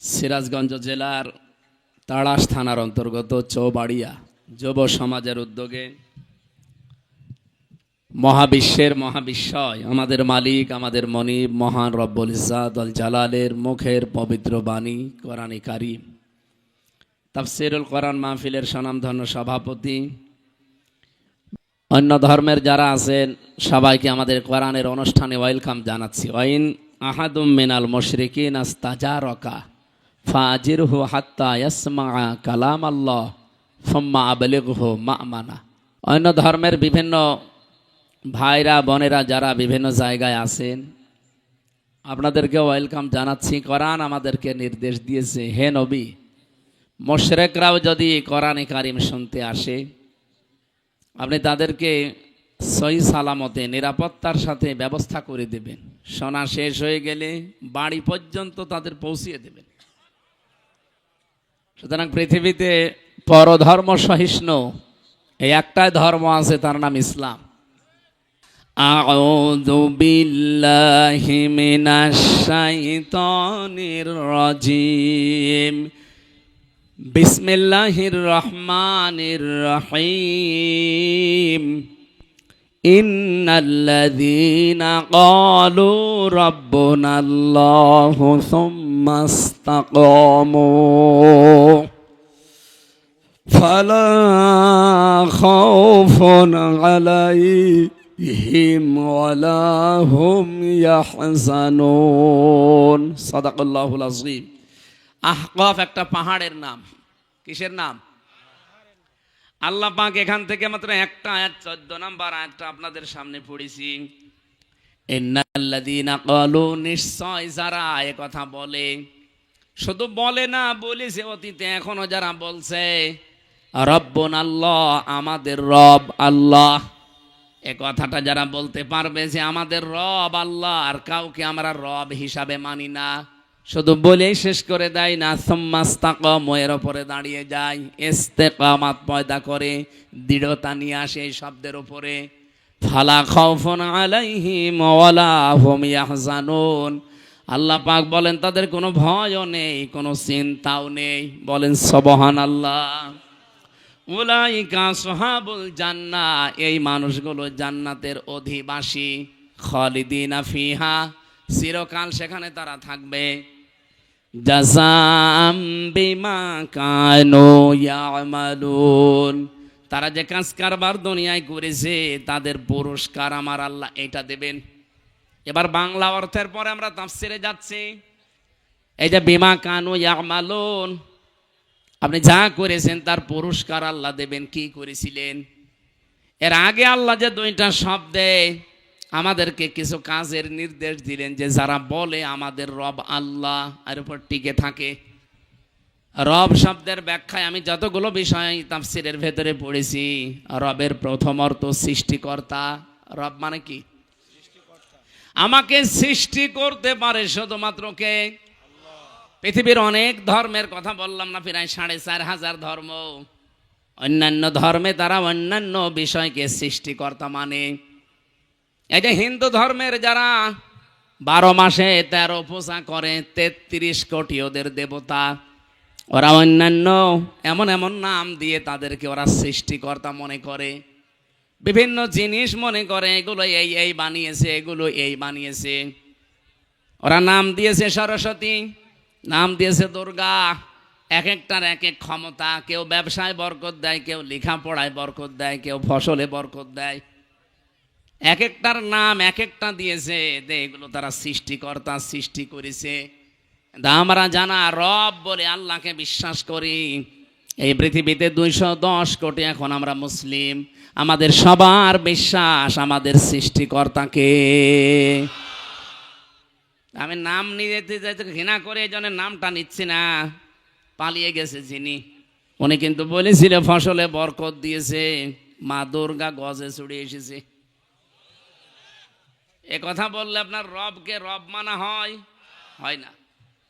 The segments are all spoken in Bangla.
সিরাজগঞ্জ জেলার তাড়াশ থানার অন্তর্গত চৌবাড়িয়া যুব সমাজের উদ্যোগে মহাবিশ্বের মহাবিশ্বয় আমাদের মালিক আমাদের মনিব মহান রব্বুল ইজ্জাত আল জালালের মুখের পবিত্র বাণী কোরআনে কারীম তাফসীরুল কোরআন মাহফিলের স্বনামধন্য সভাপতি, অন্য ধর্মের যারা আছেন সবাইকে আমাদের কোরআনের অনুষ্ঠানে ওয়েলকাম জানাচ্ছি। ওয়াইন আহাদুম মিনাল মুশরিকিন আস্তাজারাকা ফাজিরহু হাত্তা ইয়াসমাআ কালাম আল্লাহ সুম্মা আবলিগহু মা'মানা। অন্য ধর্মের বিভিন্ন ভাইরা বোনেরা যারা বিভিন্ন জায়গায় আছেন আপনাদেরকে ওয়েলকাম জানাচ্ছি। কোরআন আমাদেরকে নির্দেশ দিয়েছে, হে নবী, মুশরিকরাও যদি কোরআনে কারীম শুনতে আসে আপনি তাদেরকে সহি সালামতে নিরাপত্তার সাথে ব্যবস্থা করে দেবেন। শোনা শেষ হয়ে গেলে বাড়ি পর্যন্ত তাদের পৌঁছিয়ে দেবেন। সুতরাং পৃথিবীতে পরধর্ম সহিষ্ণু এই একটাই ধর্ম আছে, তার নাম ইসলাম। আউযু বিল্লাহি মিনাশ শাইতানির রাজিম। বিসমিল্লাহির রহমানির রহিম। ইন্নাল্লাযীনা ক্বালু রাব্বুনাল্লাহু সুম্মা ইসতাকামু ফালা খাউফুন আলাইহিম ওয়ালা হুম ইয়াহজানুন। সাদাকাল্লাহুল আযীম। আহকাফ একটা পাহাড়ের নাম। কিসের নাম? আল্লাহ পাক এখান থেকে মাত্র একটা আয়াত 14 নম্বর আয়াতটা আপনাদের সামনে পড়েছি। ইন্নাল্লাযীনা ক্বালু, নিশ্চয় যারা এ কথা বলে, শুধু বলে না, বলেছে অতীতে, এখনো যারা বলছে রব্বুনাল্লাহ, আমাদের রব আল্লাহ। এ কথাটা যারা বলতে পারবে যে আমাদের রব আল্লাহ, আর কাউকে আমরা রব হিসাবে মানি না, শুধু বলেই শেষ করে দেয় না, সুম্মা ইসতাকামু, এর উপরে দাঁড়িয়ে যায়, ইস্তেকামাত পয়দা করে, দৃঢ়তা নিয়ে আসে এই শব্দের উপরে। ফালা খাউফুন আলাইহিম ওয়ালা হুম ইয়াহজানুন। আল্লাহ পাক বলেন তাদের কোনো ভয়ও নেই, কোনো চিন্তাও নেই। বলেন সুবহানাল্লাহ। উলাইকা আসহাবুল জান্নাহ, এই মানুষগুলো জান্নাতের অধিবাসী। খালিদিনা ফিহা, চিরকাল সেখানে তারা থাকবে। জাযাম বিমা কানু ইয়ামালুন, তারা যে কাজ কারবার দুনিয়ায় করেছে তাদের পুরস্কার আমার আল্লাহ এটা দেবেন। এবার বাংলা অর্থের পরে আমরা তাফসিরে যাচ্ছি। এই যে বিমা কানু ইয়ামালুন, আপনি যা করেছেন তার পুরস্কার আল্লাহ দেবেন। কি করেছিলেন? এর আগে আল্লাহ যে দুইটা শব্দে আমাদেরকে কিছু কাজের নির্দেশ দিলেন, যে যারা বলে আমাদের রব আল্লাহ আর উপর টিকে থাকে। রব শব্দের ব্যাখ্যায় আমি যতগুলো বিষয় তাফসীরের ভেতরে পড়েছি, রবের প্রথম অর্থ সৃষ্টিকর্তা। রব মানে কি? আমাকে সৃষ্টি করতে পারে শুধুমাত্র কে? পৃথিবীর অনেক ধর্মের কথা বললাম না, প্রায় 4,500 ধর্ম। অন্যান্য ধর্মে তারা অন্যান্য বিষয়কে সৃষ্টিকর্তা মানে। এই যে হিন্দু ধর্মের যারা 12 মাসে 13 পূজা করে, 33 কোটি ওদের দেবতা, ওরা অন্যান্য এমন এমন নাম দিয়ে তাদেরকে ওরা সৃষ্টিকর্তা মনে করে। বিভিন্ন জিনিস মনে করে এগুলো এই এই বানিয়েছে, এগুলো এই বানিয়েছে। ওরা নাম দিয়েছে সরস্বতী, নাম দিয়েছে দুর্গা। এক একটার এক এক ক্ষমতা। কেউ ব্যবসায় বরকত দেয়, কেউ লেখাপড়ায় বরকত দেয়, কেউ ফসলে বরকত দেয়। এক একটার নাম এক একটা দিয়েছে, এগুলো তারা সৃষ্টিকর্তা, সৃষ্টি করেছে। আমরা জানা রব বলে আল্লাহকে বিশ্বাস করি। এই পৃথিবীতে 210 কোটি এখন আমরা মুসলিম। আমাদের সবার বিশ্বাস আমাদের সৃষ্টিকর্তাকে। আমি নাম নিতে যেতে ঘৃণা করে এই জন্য নামটা নিচ্ছি না। পালিয়ে গেছে যিনি, উনি কিন্তু বলেছিল ফসলে বরকত দিয়েছে, মা দুর্গা গজে চড়ে এসেছে। এ কথা বললে আপনার রবকে রব মানা হয়? হয় না।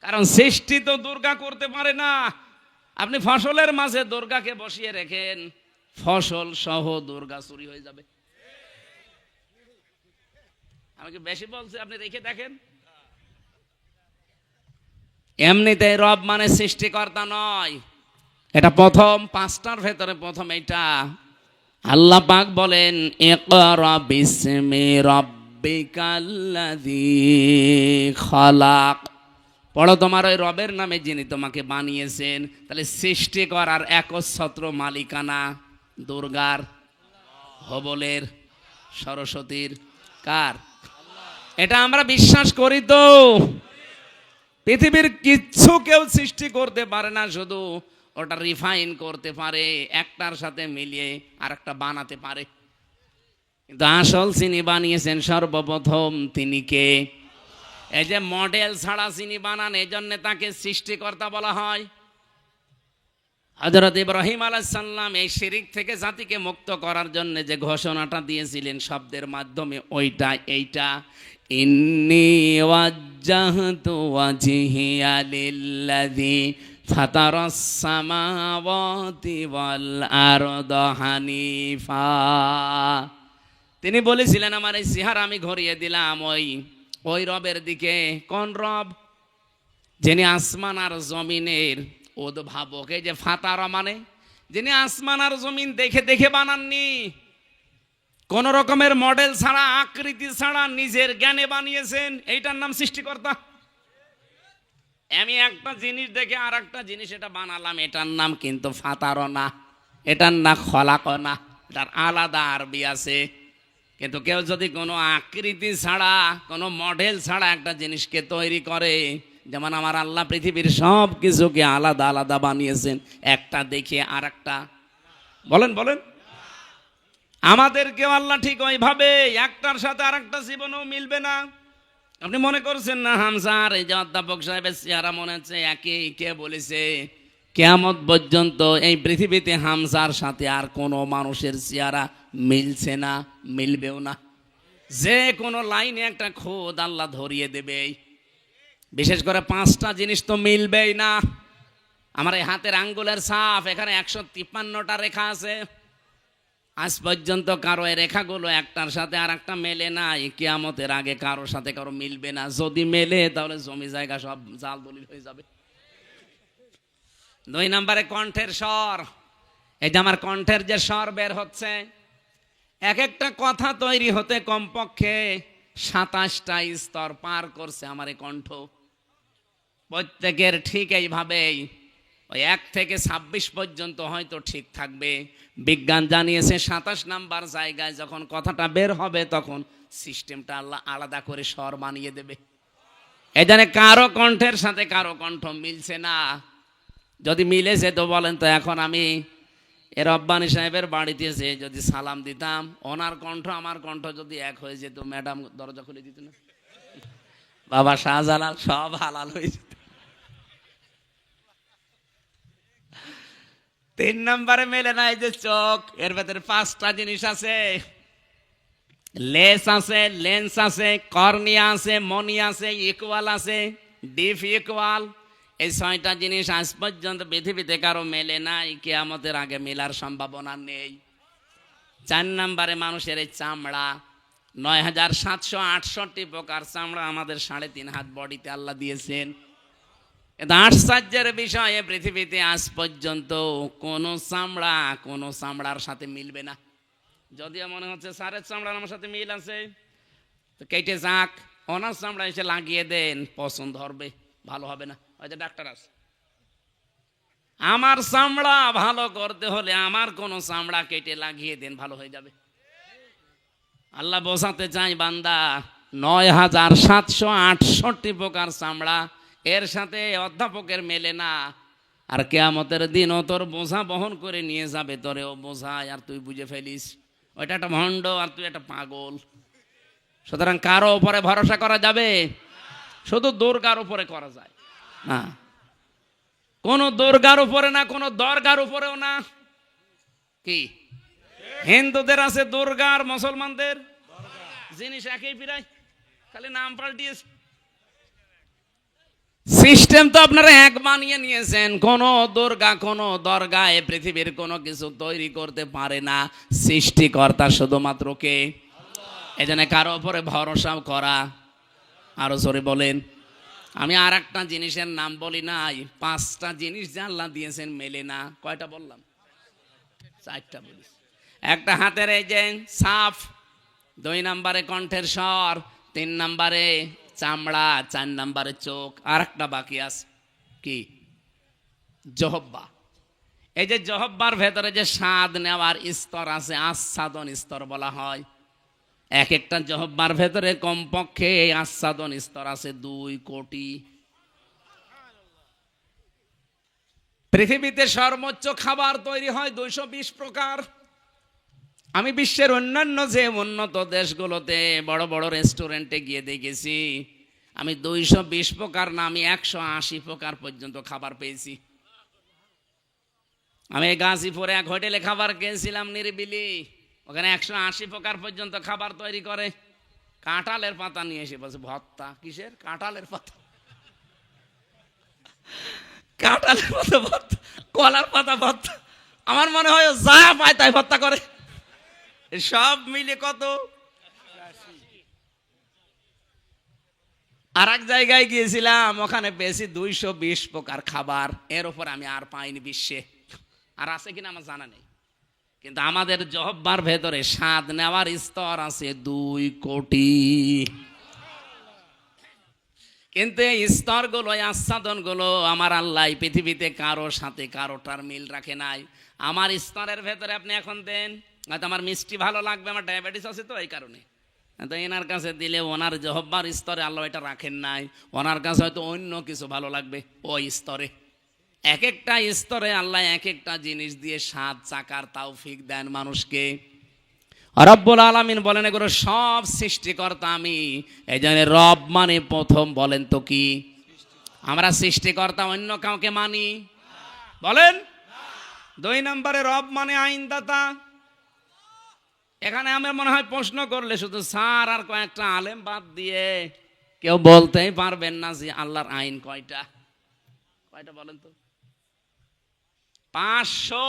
কারণ সৃষ্টি তো দুর্গা করতে পারে না। আপনি ফসলের মাঝে দুর্গাকে বসিয়ে রেখেন, ফসল সহ দুর্গা চুরি হয়ে যাবে। আমাকে বেশি বলছে, আপনি রেখে দেখেন। এমনিতে রব মানে সৃষ্টিকর্তা নয়, এটা প্রথম পাঁচটার ভেতরে প্রথম এটা। আল্লাহ পাক বলেন ইকরা বিসমি রাব্বিকাল্লাযী খালাক, পড়ো তোমার ওই রবের নামে যিনি তোমাকে বানিয়েছেন। তাহলে সৃষ্টি করার একচ্ছত্র মালিকানা দুর্গার, হবলের, সরস্বতীর, কার? এটা আমরা বিশ্বাস করি। তো পৃথিবীর কিচ্ছু কেউ সৃষ্টি করতে পারে না, শুধু ওটা রিফাইন করতে পারে, একটার সাথে মিলিয়ে আর একটা বানাতে পারে। কিন্তু আসল চিনি বানিয়েছেন সর্বপ্রথম তিনি কে? এই যে মডেল ছাড়া চিনি বানান, এই জন্য তাকে সৃষ্টিকর্তা বলা হয়। হযরত ইব্রাহিম আলাইহিস সালাম এই শিরিক থেকে জাতিকে মুক্ত করার জন্য যে ঘোষণাটা দিয়েছিলেন শব্দের মাধ্যমে, ওইটা এইটা, ইন্নী ওয়াজ্জাহতু ওয়াজহিয়া লিল্লাযী ফাতারাস সামাওয়াতি ওয়াল আরদা হানিফা। তিনি বলেছিলেন আমার এই চেহারা আমি ঘুরিয়ে দিলাম ওই রবের দিকে। কোন রব? যিনি আসমান আর জমিনের উদ্ভাবক। এই যে ফাতারা মানে যিনি আসমান আর জমিন দেখে দেখে বানাননি, কোন রকমের মডেল ছাড়া, আকৃতি ছাড়া নিজের জ্ঞানে বানিয়েছেন, এইটার নাম সৃষ্টিকর্তা। আমি একটা জিনিস দেখে আর একটা জিনিস এটা বানালাম, এটার নাম কিন্তু ফাতারা না, এটার নাম খলাক না, এটার আলাদা আরবি আছে। কিন্তু কেউ যদি কোনো আকৃতি ছাড়া, কোনো মডেল ছাড়া একটা জিনিসকে তৈরি করে, যেমন আমার আল্লাহ পৃথিবীর সব কিছুকে আলাদা আলাদা বানিয়েছেন, একটা দেখে আর একটা, বলেন বলেন, আমাদেরকেও আল্লাহ ঠিক ওইভাবে একটার সাথে আর একটা জীবনেও মিলবে না। আপনি মনে করছেন না হামজার এই যে অধ্যাপক সাহেবের চেহারা মনে হচ্ছে একই? কে বলেছে? কিয়ামত পর্যন্ত এই পৃথিবীতে হামজার সাথে আর কোনো মানুষের চেহারা মিলছে না, মিলবেও না। যে কোনো লাইনে একটা খোদ আল্লাহ ধরিয়ে দেবে। বিশেষ করে পাঁচটা জিনিস তো মিলবেই না। আমার এই হাতের আঙ্গুলের ছাপ, এখানে 153টা রেখা আছে। আজ পর্যন্ত কারো এই রেখাগুলো একটার সাথে আর একটা মেলে না। কিয়ামতের আগে কারোর সাথে কারো মিলবে না। যদি মেলে তাহলে জমি জায়গা সব জাল দলিল হয়ে যাবে। 2 নম্বরে কণ্ঠের স্বর। এই যে আমার কণ্ঠের যে স্বর বের হচ্ছে, এক একটা কথা তৈরি হতে কমপক্ষে 27টা স্তর পার করছে আমার এই কণ্ঠ। প্রত্যেকের ঠিক এইভাবেই ওই 1 থেকে 26 পর্যন্ত হয়তো ঠিক থাকবে। বিজ্ঞান জানিয়েছে 27 নাম্বার জায়গায় যখন কথাটা বের হবে তখন সিস্টেমটা আল্লাহ আলাদা করে স্বর বানিয়ে দেবে। এই জন্য কারো কণ্ঠের সাথে কারো কণ্ঠ মিলছে না। যদি মিলেছে তো বলেন তো, এখন আমি এ রব্বানী সাহেবের বাড়িতে এসে যদি সালাম দিতাম, ওনার কণ্ঠ আমার কণ্ঠ যদি এক হয়ে যেত, ম্যাডাম দরজা খুলে দিত না, বাবা শাহজালাল সব হালাল হয়ে যেত। 3 নম্বরে মেলে না এই যে চোখ, এর ভেতরে 5টা জিনিস আছে। লেস আছে, লেন্স আছে, কর্নিয়া আছে, মনি আছে, ইকুয়াল আছে, ডিপ ইকুয়াল। এই 6টা জিনিস আজ পর্যন্ত পৃথিবীতে কারো মেলে নাই, কিয়ামতের আগে মেলার সম্ভাবনা নেই। 4 নম্বরে মানুষের এই চামড়া, 9768 প্রকার চামড়া আমাদের 3.5 হাত বডিতে আল্লাহ দিয়েছেন। এটা আশ্চর্যের বিষয়, পৃথিবীতে আজ পর্যন্ত কোনো চামড়ার সাথে মিলবে না। যদিও মনে হচ্ছে স্যারের চামড়ার আমার সাথে মিল আছে, তো কেটে যাক, ওনার চামড়া এসে লাগিয়ে দেন, পছন্দ হবে, ভালো হবে না। হয়তো ডাক্তার আছে, আমার চামড়া ভালো করতে হলে আমার কোন চামড়া কেটে লাগিয়ে দেন, ভালো হয়ে যাবে। আল্লাহ বোঝাতে চাই বান্দা 9768 প্রকার চামড়া, এর সাথে অধ্যাপকের মেলে না। আর কিয়ামতের দিন ও তোর বোঝা বহন করে নিয়ে যাবে, তোরে ও বোঝায় আর তুই বুঝে ফেলিস ওইটা একটা ভণ্ড আর তুই একটা পাগল। সুতরাং কারো উপরে ভরসা করা যাবে? শুধু দুর্গার উপরে করা যায় না, কোন দুর্গার উপরে না, কোন দরগার উপরেও না। কি হিন্দুদের আছে দুর্গা আর মুসলমানদের জিনিস একই, প্রায় খালি নাম পাল্টিয়েছে। সিস্টেম তো আপনারা এক বানিয়ে নিয়েছেন। কোন দুর্গা, কোন দরগা এ পৃথিবীর কোনো কিছু তৈরি করতে পারে না। সৃষ্টিকর্তা শুধুমাত্র কে? এই জন্য কারো উপরে ভরসা করা, আরো জোরে বলেন, আমি আর একটা জিনিসের নাম বলি নাই, 5টা জিনিস যে আল্লাহ দিয়েছেন মেলে না। কয়টা বললাম? 4টা বলিস। একটা হাতের এই যে সাফ, 2 নম্বরে কণ্ঠের স্বর, 3 নম্বরে চামড়া, 4 নম্বরে চোখ, আর একটা বাকি আছে কি? জহব্বা। এই যে জহব্বার ভেতরে যে স্বাদ নেওয়ার স্তর আছে, আস্বাদন স্তর বলা হয়। এক একটা জহব্বার ভেতরে কমপক্ষে আস্বাদন স্তর আছে 2 কোটি। পৃথিবীতে সর্বোচ্চ খাবার তৈরি হয় 220 প্রকার। আমি বিশ্বের অন্যান্য যে উন্নত দেশগুলোতে বড় বড় রেস্টুরেন্টে গিয়ে দেখেছি, আমি 220 প্রকার না, আমি 180 প্রকার পর্যন্ত খাবার পেয়েছি। আমি গাজীপুরে এক হোটেলে খাবার খেয়েছিলাম নিরিবিলি, ওখানে 180 প্রকার পর্যন্ত খাবার তৈরি করে। কাঁঠালের পাতা নিয়ে এসে বলছে ভর্তা। কিসের? কাঁঠালের পাতা। কাঁঠালের পাতা ভর্তা, কলার পাতা ভর্তা। আমার মনে হয় যা পায় তাই ভর্তা করে। সব মিলে কত? আর এক জায়গায় গিয়েছিলাম, ওখানে পেয়েছি 220 প্রকার খাবার। এর উপর আমি আর পাইনি বিশ্বে। আর আছে কিনা আমার জানা নেই, কিন্তু আমাদের জহব্বার ভেতরে স্বাদ নেওয়ার স্তর আছে 2 কোটি। কিন্তু এই স্তরগুলো, আস্বাদনগুলো আমার আল্লাহ পৃথিবীতে কারো সাথে কারোটার মিল রাখে নাই। আমার স্তরের ভেতরে আপনি এখন দেন, হয়তো আমার মিষ্টি ভালো লাগবে, আমার ডায়াবেটিস আছে তো এই কারণে, তো এনার কাছে দিলে ওনার জহব্বার স্তরে আল্লাহ এটা রাখেন নাই। ওনার কাছে হয়তো অন্য কিছু ভালো লাগবে ওই স্তরে। এক একটা স্তরে আল্লাহ এক একটা জিনিস দিয়ে স্বাদ চাকার তৌফিক দেন মানুষকে। রব্বুল আলামিন বলেন এগুলো সব সৃষ্টিকর্তা আমি। এই জন্য রব মানে প্রথম বলেন তো কি? আমরা সৃষ্টিকর্তা অন্য কাউকে মানি? বলেন। 2 নম্বরে রব মানে আইনদাতা। এখানে আমার মনে হয় প্রশ্ন করলে শুধু স্যার আর কয়েকটা আলেম বাদ দিয়ে কেউ বলতেই পারবেন না যে আল্লাহর আইন কয়টা। কয়টা বলেন তো? 500।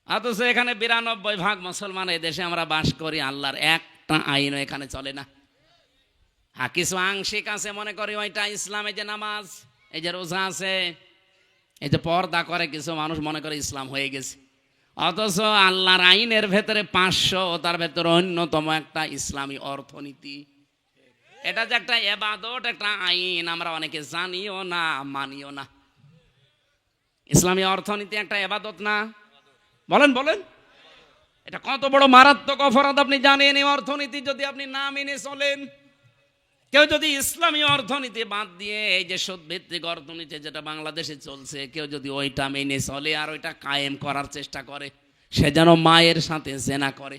অথচ এখানে 92% মুসলমান এই দেশে আমরা বাস করি, আল্লাহর একটা আইনও এখানে চলে না। হ্যাঁ, কিছু আংশিক আছে, মনে করি ওইটা ইসলাম। এই যে নামাজ, এই যে রোজা আছে, এই যে পর্দা করে, কিছু মানুষ মনে করে ইসলাম হয়ে গেছে। অথচ আল্লাহর আইনের ভেতরে 500, তার ভেতরে অন্যতম একটা ইসলামী অর্থনীতি। এটা যে একটা ইবাদত, একটা আইন, আমরা অনেকে জানিও না, মানিও না। ইসলামী অর্থনীতি একটা ইবাদত না? বলেন বলেন। এটা কত বড় মারাত্মক অপরাধ আপনি জানেন? এই অর্থনীতি যদি আপনি না মেনে চলেন, কেউ যদি ইসলামী অর্থনীতি বাদ দিয়ে এই যে সুদ ভিত্তিক অর্থনীতি যেটা বাংলাদেশে চলছে, কেউ যদি ওইটা মেনে চলে আর ওইটা কায়েম করার চেষ্টা করে, সে যেন মায়ের সাথে জেনা করে।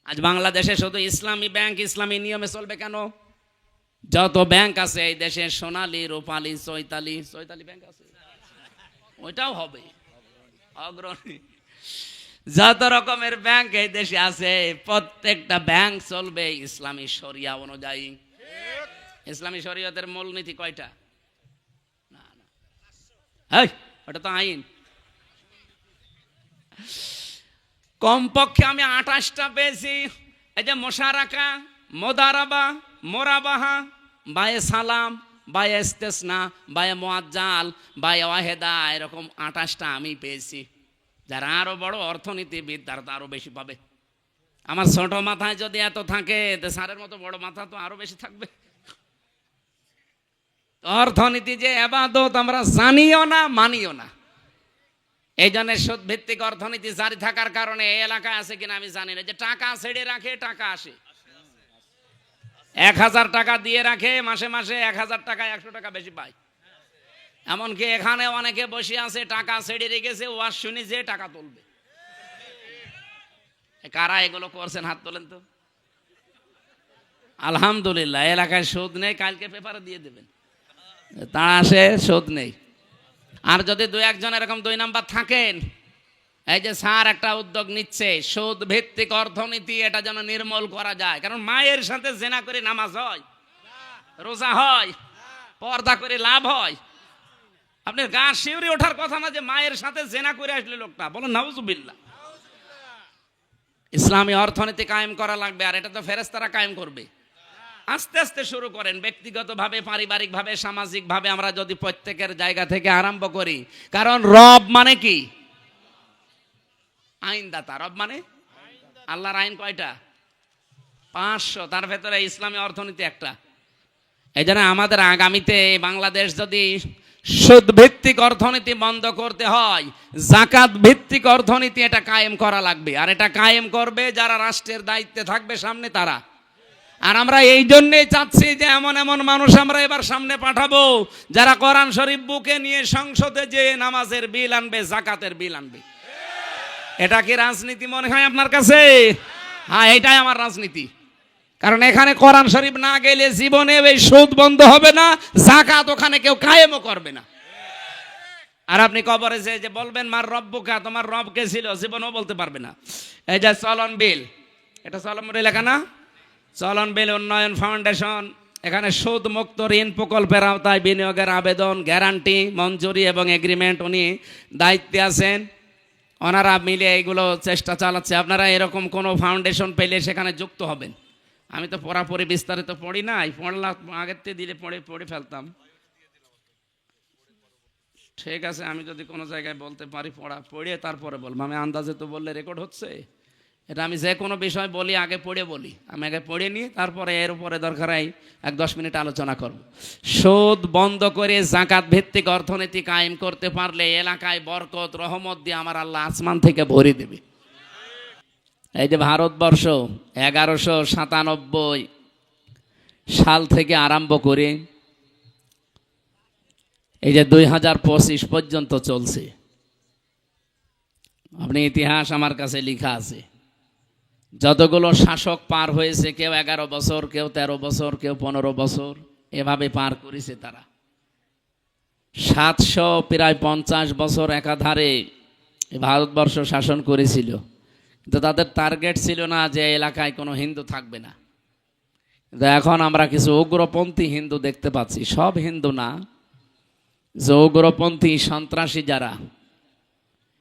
আজ বাংলাদেশে শুধু ইসলামী ব্যাংক ইসলামী নিয়মে চলবে কেন? যত ব্যাংক আছে এই দেশে, সোনালী, রূপালী, চৈতালি ব্যাংক আছে, ওইটাও হবে অগ্রণী। যত রকমের ব্যাংক এই দেশে আছে, প্রত্যেকটা ব্যাংক চলবে ইসলামী শরিয়া অনুযায়ী। ইসলামী শরিয়তের মূলনীতি কয়টা? না না, ওটা তো আইন। কমপক্ষে আমি 28টা পেয়েছি। এই যে মোশারাকা, মোদারাবা, মোরাবাহা, বায়ে সালাম, বায়ে ইস্তেসনা, বায়ে মুআজ্জাল, বায়ে ওয়াহেদা, এরকম 28টা আমি পেয়েছি। যারা আরো বড় অর্থনীতিবিদ তারা তো আরো বেশি পাবে। আমার ছোট মাথায় যদি এত থাকে, তো স্যারের মতো বড় মাথা তো আরো বেশি থাকবে। অর্থনীতি যে ইবাদত আমরা জানিও না, মানিও না। এই জন্য সুদ ভিত্তিক অর্থনীতি জারি থাকার কারণে এই এলাকায় আছে কিনা আমি জানি না, যে টাকা ছেড়ে রাখে, টাকা আসে। 1000 টাকা দিয়ে রাখে, মাসে মাসে 1000 টাকায় 100 টাকা বেশি পায়। এমনকি এখানে অনেকে বসে আছে, টাকা ছেড়ে রেখেছে, ওয়াজ শুনি যে টাকা তুলবে। কারা এগুলো করছেন হাত তোলেন তো। আলহামদুলিল্লাহ, এলাকায় সুদ নেই, কালকে পেপারে দিয়ে দেবেন, তারা আসে, সুদ নেই। আর যদি 2-1 এরকম 2 নাম্বার থাকেন, এই যে স্যার একটা উদ্যোগ নিচ্ছে সুদ ভিত্তিক অর্থনীতি, এটা যেন নির্মূল করা যায়। কারণ মায়ের সাথে জেনা করে নামাজ হয়, রোজা হয়, পর্দা করে লাভ হয়। আপনার গা শিউরে ওঠার কথা না যে মায়ের সাথে জেনা করে আসলে লোকটা, বলেন নাউজুবিল্লাহ। ইসলামী অর্থনীতি কায়েম করা লাগবে, আর এটা তো ফেরেশতারা কায়েম করবে। আস্তে আস্তে শুরু করেন, ব্যক্তিগতভাবে, পারিবারিকভাবে, সামাজিকভাবে আমরা যদি প্রত্যেকের জায়গা থেকে আরম্ভ করি। কারণ রব মানে কি? আইনদাতা। রব মানে আল্লাহর আইন কয়টা? 500, তার ভেতরে ইসলামী অর্থনীতি একটা। এই জন্য আমাদের আগামীতে বাংলাদেশ যদি সুদ ভিত্তিক অর্থনীতি বন্ধ করতে হয়, জাকাত ভিত্তিক অর্থনীতি এটা কায়েম করা লাগবে। আর এটা কায়েম করবে যারা রাষ্ট্রের দায়িত্বে থাকবে সামনে, তারা। আর আমরা এই জন্যই চাচ্ছি যে এমন এমন মানুষ আমরা এবার সামনে পাঠাবো যারা কোরআন শরীফ বুকে নিয়ে সংসদে যে নামাজের বিল আনবে, জাকাতের বিল আনবে। এটা কি রাজনীতি মনে হয় আপনার কাছে? হ্যাঁ, এটাই আমার রাজনীতি। কারণ এখানে কোরআন শরীফ না গেলে জীবনে এই সুদ বন্ধ হবে না, জাকাত ওখানে কেউ কায়েমও করবে না। আর আপনি কবরে যে বলবেন মার রব্বুকা, তোমার রব কে ছিল, জীবনেও বলতে পারবে না। এই যে চলন বিল, এটা চলন বিল লেখা না? চলন বিল উন্নয়ন ফাউন্ডেশন, এখানে সুদ মুক্ত ঋণ প্রকল্পের আওতায় বিনিয়োগের আবেদন, গ্যারান্টি, মঞ্জুরি এবং এগ্রিমেন্ট উনি দায়িত্বে আছেন। ওনারা মিলে এইগুলো চেষ্টা চালাচ্ছে। আপনারা এরকম কোনো ফাউন্ডেশন পেলে সেখানে যুক্ত হবেন। আমি তো পড়াপড়ি বিস্তারিত পড়ি নাই, পড়লাম আগের থেকে দিলে পড়ে ফেলতাম। ঠিক আছে, আমি যদি কোনো জায়গায় বলতে পারি পড়ে তারপরে বলবো। আমি আন্দাজে তো বললে রেকর্ড হচ্ছে। এটা আমি যে কোনো বিষয় বলি আগে পড়ে বলি। আমি আগে পড়ে নিই, তারপরে এর উপরে দরকার হয় 1-10 মিনিট আলোচনা করব। সুদ বন্ধ করে জাকাত ভিত্তিক অর্থনীতি কায়েম করতে পারলে এলাকায় বরকত রহমত দিয়ে আমার আল্লাহ আসমান থেকে ভরে দেবে। এই যে ভারতবর্ষ 1197 সাল থেকে আরম্ভ করে এই যে 2025 পর্যন্ত চলছে, আপনি ইতিহাস আমার কাছে লেখা আছে। যতগুলো শাসক পার হয়েছে, কেউ 11 বছর, কেউ 13 বছর, কেউ 15 বছর, এভাবে পার করেছে তারা। 750 বছর একাধারে ভারতবর্ষ শাসন করেছিল। কিন্তু তাদের টার্গেট ছিল না যে এলাকায় কোনো হিন্দু থাকবে না। কিন্তু এখন আমরা কিছু উগ্রপন্থী হিন্দু দেখতে পাচ্ছি, সব হিন্দু না, যে উগ্রপন্থী সন্ত্রাসী যারা,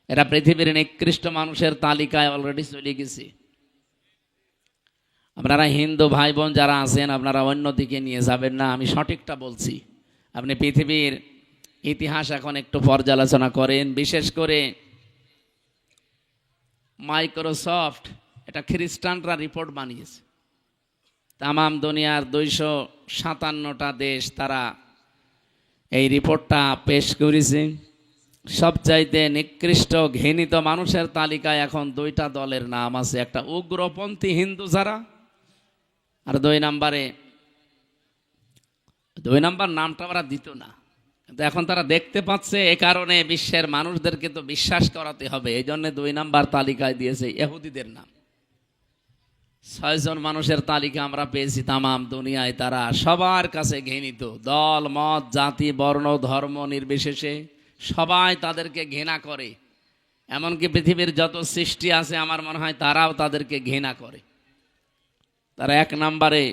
এরা পৃথিবীর নিকৃষ্ট মানুষের তালিকায় অলরেডি চলে গেছে। আপনারা হিন্দু ভাই বোন যারা আছেন, আপনারা অন্যদিকে নিয়ে যাবেন না, আমি সঠিকটা বলছি। আপনি পৃথিবীর ইতিহাস এখন একটু পর্যালোচনা করেন। বিশেষ করে মাইক্রোসফট, এটা খ্রিস্টানরা রিপোর্ট বানিয়েছে। তামাম দুনিয়ার 257টা দেশ তারা এই রিপোর্টটা পেশ করেছে। সবচাইতে নিকৃষ্ট ঘৃণিত মানুষের তালিকায় এখন 2টা দলের নাম আছে। একটা উগ্রপন্থী হিন্দু যারা, আর 2 নাম্বার নামটা ওরা দিত না, কিন্তু এখন তারা দেখতে পাচ্ছে। এ কারণে বিশ্বের মানুষদেরকে তো বিশ্বাস করাতে হবে, এই জন্য 2 নাম্বার তালিকায় দিয়েছে ইহুদিদের নাম। 6 জন মানুষের তালিকা আমরা পেয়েছি তামাম দুনিয়ায়। তারা সবার কাছে ঘৃণিত, দল মত জাতি বর্ণ ধর্ম নির্বিশেষে সবাই তাদেরকে ঘৃণা করে। এমনকি পৃথিবীর যত সৃষ্টি আছে আমার মনে হয় তারাও তাদেরকে ঘৃণা করে। তারা 1 নাম্বারে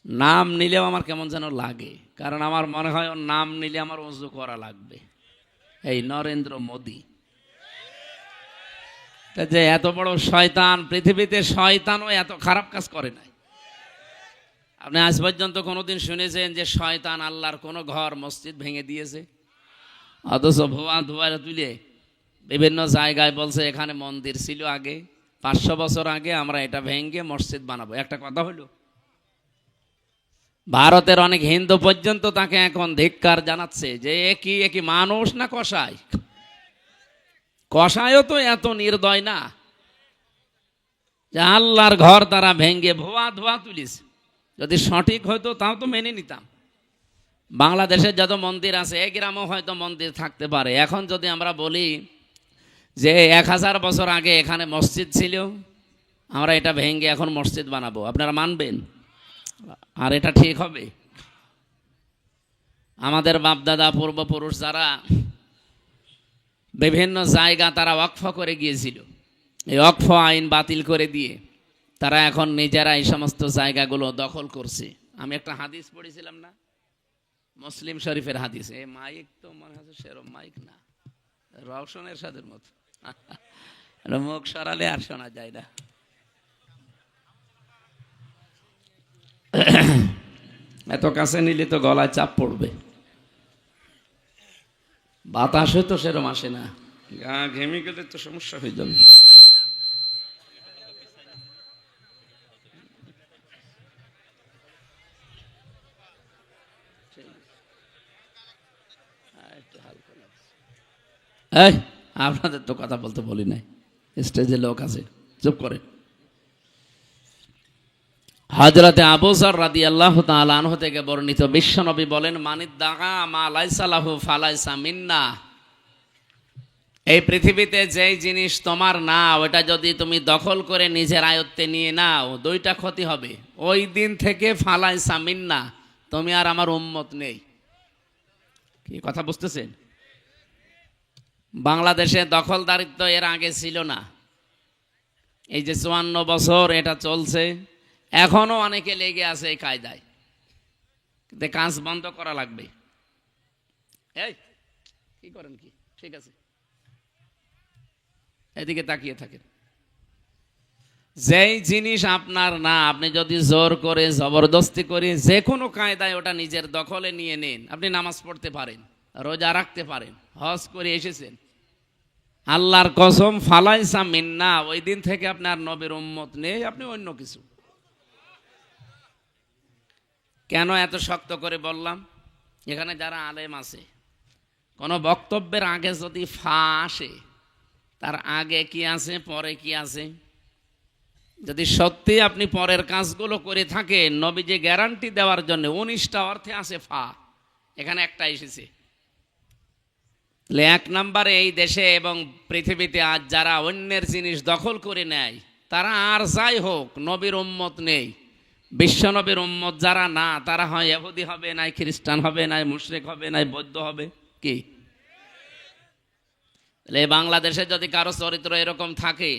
নাম নিলেও আমার কেমন যেন লাগে, কারণ আমার মনে হয় ওর নাম নিলে আমার ওযু করা লাগবে। এই নরেন্দ্র মোদি, যে এত বড় শয়তান, পৃথিবীতে শয়তানও এত খারাপ কাজ করে নাই। আপনি আজ পর্যন্ত কোনোদিন শুনেছেন যে শয়তান আল্লাহর কোনো ঘর মসজিদ ভেঙে দিয়েছে? অথচ ভুয়া ধোয়া তুলে বিভিন্ন জায়গায় বলছে এখানে মন্দির ছিল আগে, 500 বছর আগে, আমরা এটা ভেঙে মসজিদ বানাবো। একটা কথা হলো, ভারতের অনেক হিন্দু পর্যন্ত তাকে এখন ধিক্কার জানাচ্ছে যে একই মানুষ না কসাই। কসাইও তো এত নির্দয় না যে আল্লাহর ঘর তারা ভেঙে ভুয়া ধোয়া তুলিছে। যদি সঠিক হয়তো তাও তো মেনে নিতাম। বাংলাদেশের যত মন্দির আছে, এই গ্রামও হয়তো মন্দির থাকতে পারে। এখন যদি আমরা বলি যে 1000 বছর আগে এখানে মসজিদ ছিল, আমরা এটা ভেঙে এখন মসজিদ বানাবো, আপনারা মানবেন? আর এটা ঠিক হবে? আমাদের বাপদাদা পূর্বপুরুষ যারা বিভিন্ন জায়গা তারা ওয়াকফ করে গিয়েছিল, এই ওয়াকফ আইন বাতিল করে দিয়ে তারা এখন নিজেরা এই সমস্ত জায়গাগুলো দখল করছে। আমি একটা হাদিস পড়েছিলাম না, মুসলিম শরীফের হাদিস। এই মাইক তো মনে হচ্ছে সেরকম মাইক না, রওশনের সাদের মতো, মুখ সরালে আর শোনা যায় না। এত কাছে নিলে তো গলায় চাপ পড়বে, বাতাসে তো সেরম আসে না, গা ঘেমে গেলে তো সমস্যা হয়ে যাবে। এই, আপনাদের তো কথা বলতে বলি নাই, স্টেজে লোক আছে, চুপ করে। হযরতে আবু যর রাদিয়াল্লাহু তাআলা আনহু থেকে বর্ণিত, বিশ্বনবী বলেন, মানিদ্দাগা মা লাইসা লাহু ফালাইসা মিন্না। এই পৃথিবীতে যেই জিনিস তোমার না, ওটা যদি তুমি দখল করে নিজের আয়ত্তে নিয়ে নাও, দুইটা ক্ষতি হবে। ওই দিন থেকে ফালাইসা মিন্না, তুমি আর আমার উম্মত নেই। কি কথা বুঝতেছেন? বাংলাদেশে দখলদারিত্ব এর আগে ছিল না, এই যে ৫৪ বছর এটা চলছে, এখনো অনেকে লেগে আছে এই কায়দায়, কিন্তু কাজ বন্ধ করা লাগবে। এই কি করেন কি? ঠিক আছে, এদিকে তাকিয়ে থাকেন। যেই জিনিস আপনার না, আপনি যদি জোর করে জবরদস্তি করে যে কোনো কায়দায় ওটা নিজের দখলে নিয়ে নেন, আপনি নামাজ পড়তে পারেন, রোজা রাখতে পারেন, হজ করে এসেছেন, আল্লাহর কসম ফালাইসা মিন্না, ওই দিন থেকে আপনার নবীর উম্মত নেই, আপনি অন্য কিছু। কেন এত শক্ত করে বললাম? এখানে যারা আলেম আছে, কোনো বক্তব্যের আগে যদি ফা আসে, তার আগে কি আছে পরে কি আছে, যদি সত্যি আপনি পরের কাজগুলো করে থাকেন, নবীজি গ্যারান্টি দেওয়ার জন্য 19টা অর্থে আছে ফা, এখানে একটা এসেছে। এক নম্বরে, এই দেশে এবং পৃথিবীতে আজ যারা অন্যের জিনিস দখল করে নেয়, তারা আর যাই হোক নবীর উম্মত নেই। বিশ্ব নবীর উম্মত যারা না, তারা হয় ইহুদি হবে, নাই খ্রিস্টান হবে, নাই মুশরিক হবে, নাই বৌদ্ধ হবে। কি বাংলাদেশে যদি কারো চরিত্র এরকম থাকে,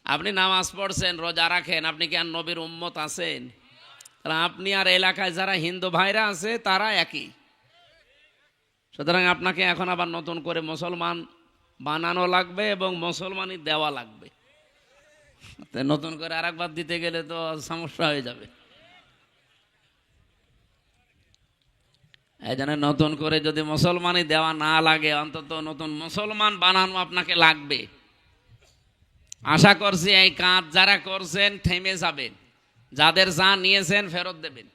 আপনি নামাজ পড়ছেন, রোজা রাখেন, আপনি কি আর নবীর উম্মত আছেন? আপনি আর এলাকায় যারা হিন্দু ভাইরা আছে তারা একই। সুতরাং আপনাকে এখন আবার নতুন করে মুসলমান বানানো লাগবে এবং মুসলমানই দেওয়া লাগবে। নতুন করে আর একবার দিতে গেলে তো সমস্যা হয়ে যাবে। এই জন্য নতুন করে যদি মুসলমানই দেওয়া না লাগে, অন্তত নতুন মুসলমান বানানো আপনাকে লাগবে। আশা করছি এই কাজ যারা করছেন থেমে যাবেন, যাদের যা নিয়েছেন ফেরত দেবেন।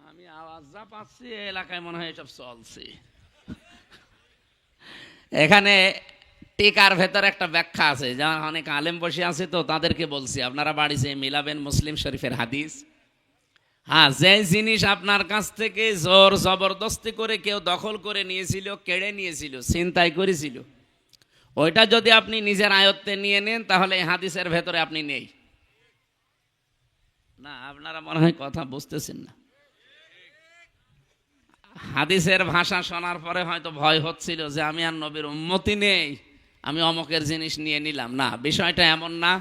আমি আওয়াজ যা পাচ্ছি এলাকায় মনে হয় এসব চলছে। এখানে টিকার ভেতর একটা ব্যাখ্যা আছে, যেমন অনেক আলেম বসে আছে, তো তাদেরকে বলছি আপনারা বাড়িতে মিলাবেন মুসলিম শরীফের হাদিস। হ্যাঁ, যে জিনিস আপনার কাছ থেকে জোর জবরদস্তি করে কেউ দখল করে নিয়েছিল, কেড়ে নিয়েছিল, ছিনতাই করেছিল, ওইটা যদি আপনি নিজের আয়ত্তে নিয়ে নেন, তাহলে এই হাদিসের ভেতরে আপনি নেই। না, আপনারা মনে হয় কথা বুঝতেছেন না। হাদিসের ভাষা শোনার পরে হয়তো ভয় হচ্ছিল যে আমি আর নবীর উম্মতি নেই, আমি অমকের জিনিস নিয়ে নিলাম। না, বিষয়টা এমন না।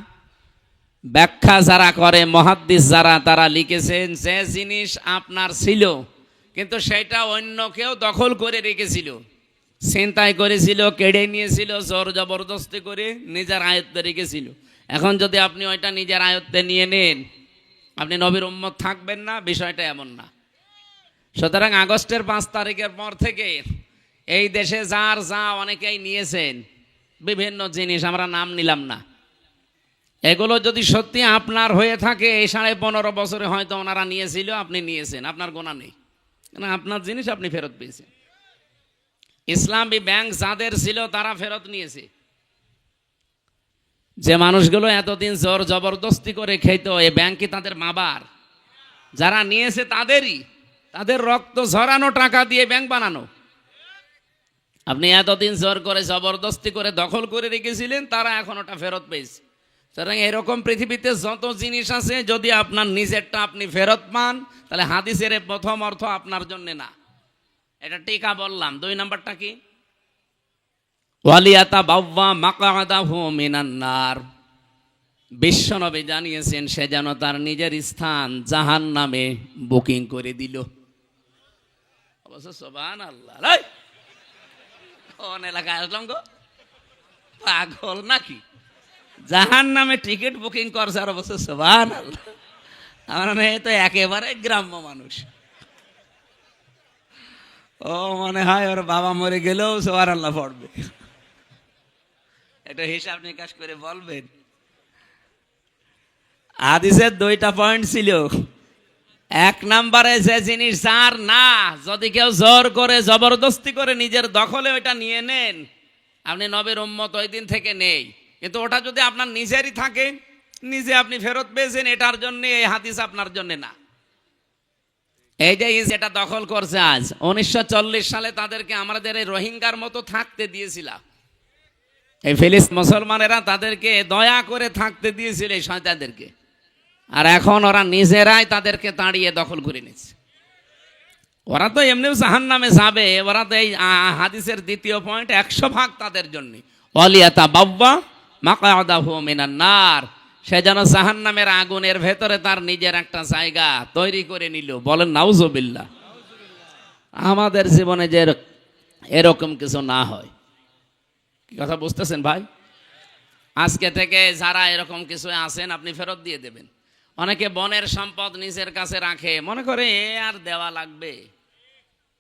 ব্যাখ্যা যারা করে, মুহাদ্দিস যারা, তারা লিখেছেন যে জিনিস আপনার ছিল কিন্তু সেটা অন্য কেউ দখল করে রেখেছিল, ছিনতাই করেছিল, কেড়ে নিয়েছিল, জোর জবরদস্তি করে নিজের আয়ত্তে রেখেছিল, এখন যদি আপনি ওইটা নিজের আয়ত্তে নিয়ে নেন, আপনি নবীর উম্মত থাকবেন না। বিষয়টা এমন না। সুতরাং আগস্টের 5 তারিখের পর থেকে এই দেশে যার যা অনেকেই নিয়েছেন বিভিন্ন জিনিস, আমরা নাম নিলাম না, এগুলো যদি সত্যি আপনার হয়ে থাকে, এই 15.5 বছরে হয়তো ওনারা নিয়েছিল, আপনি নিয়েছেন, আপনার গোনা নেই, কারণ আপনার জিনিস আপনি ফেরত পেয়েছেন। ইসলামী ব্যাংক যাদের ছিল তারা ফেরত নিয়েছে। যে মানুষগুলো এতদিন জোর জবরদস্তি করে খেত, এই ব্যাংক কি তাদের মাবার? যারা নিয়েছে তাদেরই, তাদের রক্ত ঝরানো টাকা দিয়ে ব্যাংক বানানো। আপনি এতদিন জোর করে জবরদস্তি করে দখল করে রেখেছিলেন, তারা এখন ওটা ফেরত পেয়েছে। সুতরাং এরকম পৃথিবীতে যত জিনিস আছে, যদি আপনার নিজেরটা আপনি ফেরত পান, তাহলে হাদিসের প্রথম অর্থ আপনার জন্য না। এটা টিকা বললাম। 2 নাম্বারটা কি? ওয়ালিয়াতা বাওয়া মাকআদাহু মিনান নার। বিশ্বনবী জানিয়েছেন সে যেন তার নিজের স্থান জাহান্নামে বুকিং করে দিল। অবশ্য সুবহানাল্লাহ, কোন এলাকায় আসলাম গো, পাগল নাকি? জাহান্নামে টিকিট বুকিং করছে, আর অবশ্য সুবহানাল্লাহ। আমার মেয়ে তো একেবারে গ্রাম্য মানুষ। ও মনে হয় ওর বাবা মরে গেলেও সুবহানাল্লাহ পড়বে। এটা হিসাব নিকাশ করে বলবেন। হাদিসের দুইটা পয়েন্ট ছিল। এক নম্বরে যে জিনিস যার না, যদি কেউ জোর করে জবরদস্তি করে নিজের দখলে ওইটা নিয়ে নেন, আপনি নবীর উম্মত ওই দিন থেকে নেই। কিন্তু ওটা যদি আপনার নিজেরই থাকে, নিজে আপনি ফেরত পেয়েছেন, এটার জন্য এই হাদিস আপনার জন্য না। এই যে এটা দখল করছে আজ, 1940 সালে তাদেরকে আমাদের এই রোহিঙ্গার মতো থাকতে দিয়েছিলাম। এই ফিলিস্তিন মুসলমানেরা তাদেরকে দয়া করে থাকতে দিয়েছিল এই শয়তানদেরকে, আর এখন ওরা নিজেরাই তাদেরকে তাড়িয়ে দখল করে নিচ্ছে। ওরা তো এমনিও জাহান্নামে যাবে। ওরা তো এই হাদিসের দ্বিতীয় পয়েন্ট 100% তাদের জন্য, ওয়ালিয়াতা বাব্বা মাকআদাহু মিনান নার, সে যেন জাহান্নামের আগুনের ভেতরে তার নিজের একটা জায়গা তৈরি করে নিল। বলেন নাউজুবিল্লাহ। আমাদের জীবনে যে এরকম কিছু না হয়, কি কথা বুঝতেছেন ভাই? আজকে থেকে যারা এরকম কিছু আছেন আপনি ফেরত দিয়ে দেবেন। অনেকে বনের সম্পদ নিজের কাছে রাখে, মনে করে এ আর দেওয়া লাগবে।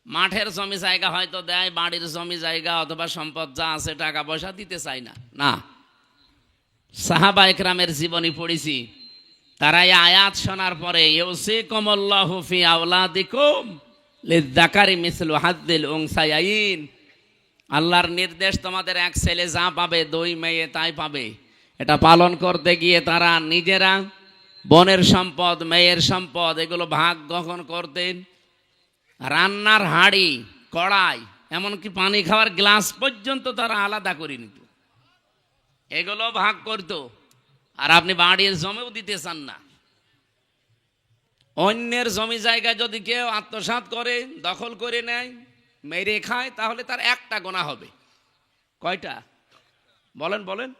মাঠের জমি জায়গা হয়তো দেয়, বাড়ির জমি জায়গা অথবা সম্পদ যা আছে টাকা পয়সা দিতে চায় না। না, সাহাবা ইকরামের জীবনী পড়েছি, তারা এই আয়াত শোনার পরে ইউসিকুমুল্লাহু ফি আওলাদিকুম লিযযাকারি মিসলু হাজ্জিল উনসায়াইন, আল্লাহর নির্দেশ, তোমাদের এক ছেলে যা পাবে দুই মেয়ে তাই পাবে। এটা পালন করতে গিয়ে তারা নিজেরা বনের সম্পদ, মেয়ের সম্পদ এগুলো ভাগ গ্রহণ করতেন। রান্নার হাঁড়ি, কড়াই, এমনকি পানি খাওয়ার গ্লাস পর্যন্ত তারা আলাদা করে নিত, এগুলো ভাগ করত। আর আপনি বাড়ির জমিও দিতে চান না। অন্যের জমি জায়গায় যদি কেউ আত্মসাৎ করে, দখল করে নেয়, মেরে খায়, তাহলে তার একটা গুনাহ হবে। কয়টা? বলেন বলেন।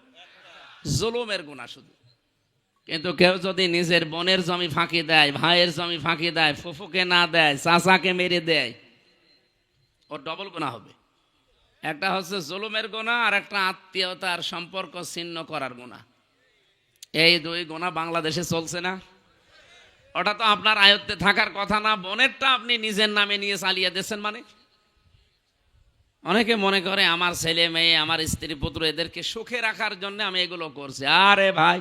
জুলুমের গুনাহ শুধু। কিন্তু কেউ যদি নিজের বোনের জমি ফাঁকি দেয়, ভাইয়ের জমি ফাঁকি দেয়, ফুফুকে না দেয়, চাচাকে মেরে দেয়, ওর ডবল গুনাহ হবে। একটা হচ্ছে জুলুমের গুনাহ, আর একটা আত্মীয়তার সম্পর্ক ছিন্ন করার গুনাহ। এই দুই গুনাহ বাংলাদেশে চলছে না। ওটা তো আপনার আয়ত্তে থাকার কথা না, বোনেরটা আপনি নিজের নামে নিয়ে চালিয়ে দিচ্ছেন। মানে অনেকে মনে করে আমার ছেলে মেয়ে, আমার স্ত্রী পুত্র, এদেরকে সুখে রাখার জন্য আমি এগুলো করছি। আরে ভাই,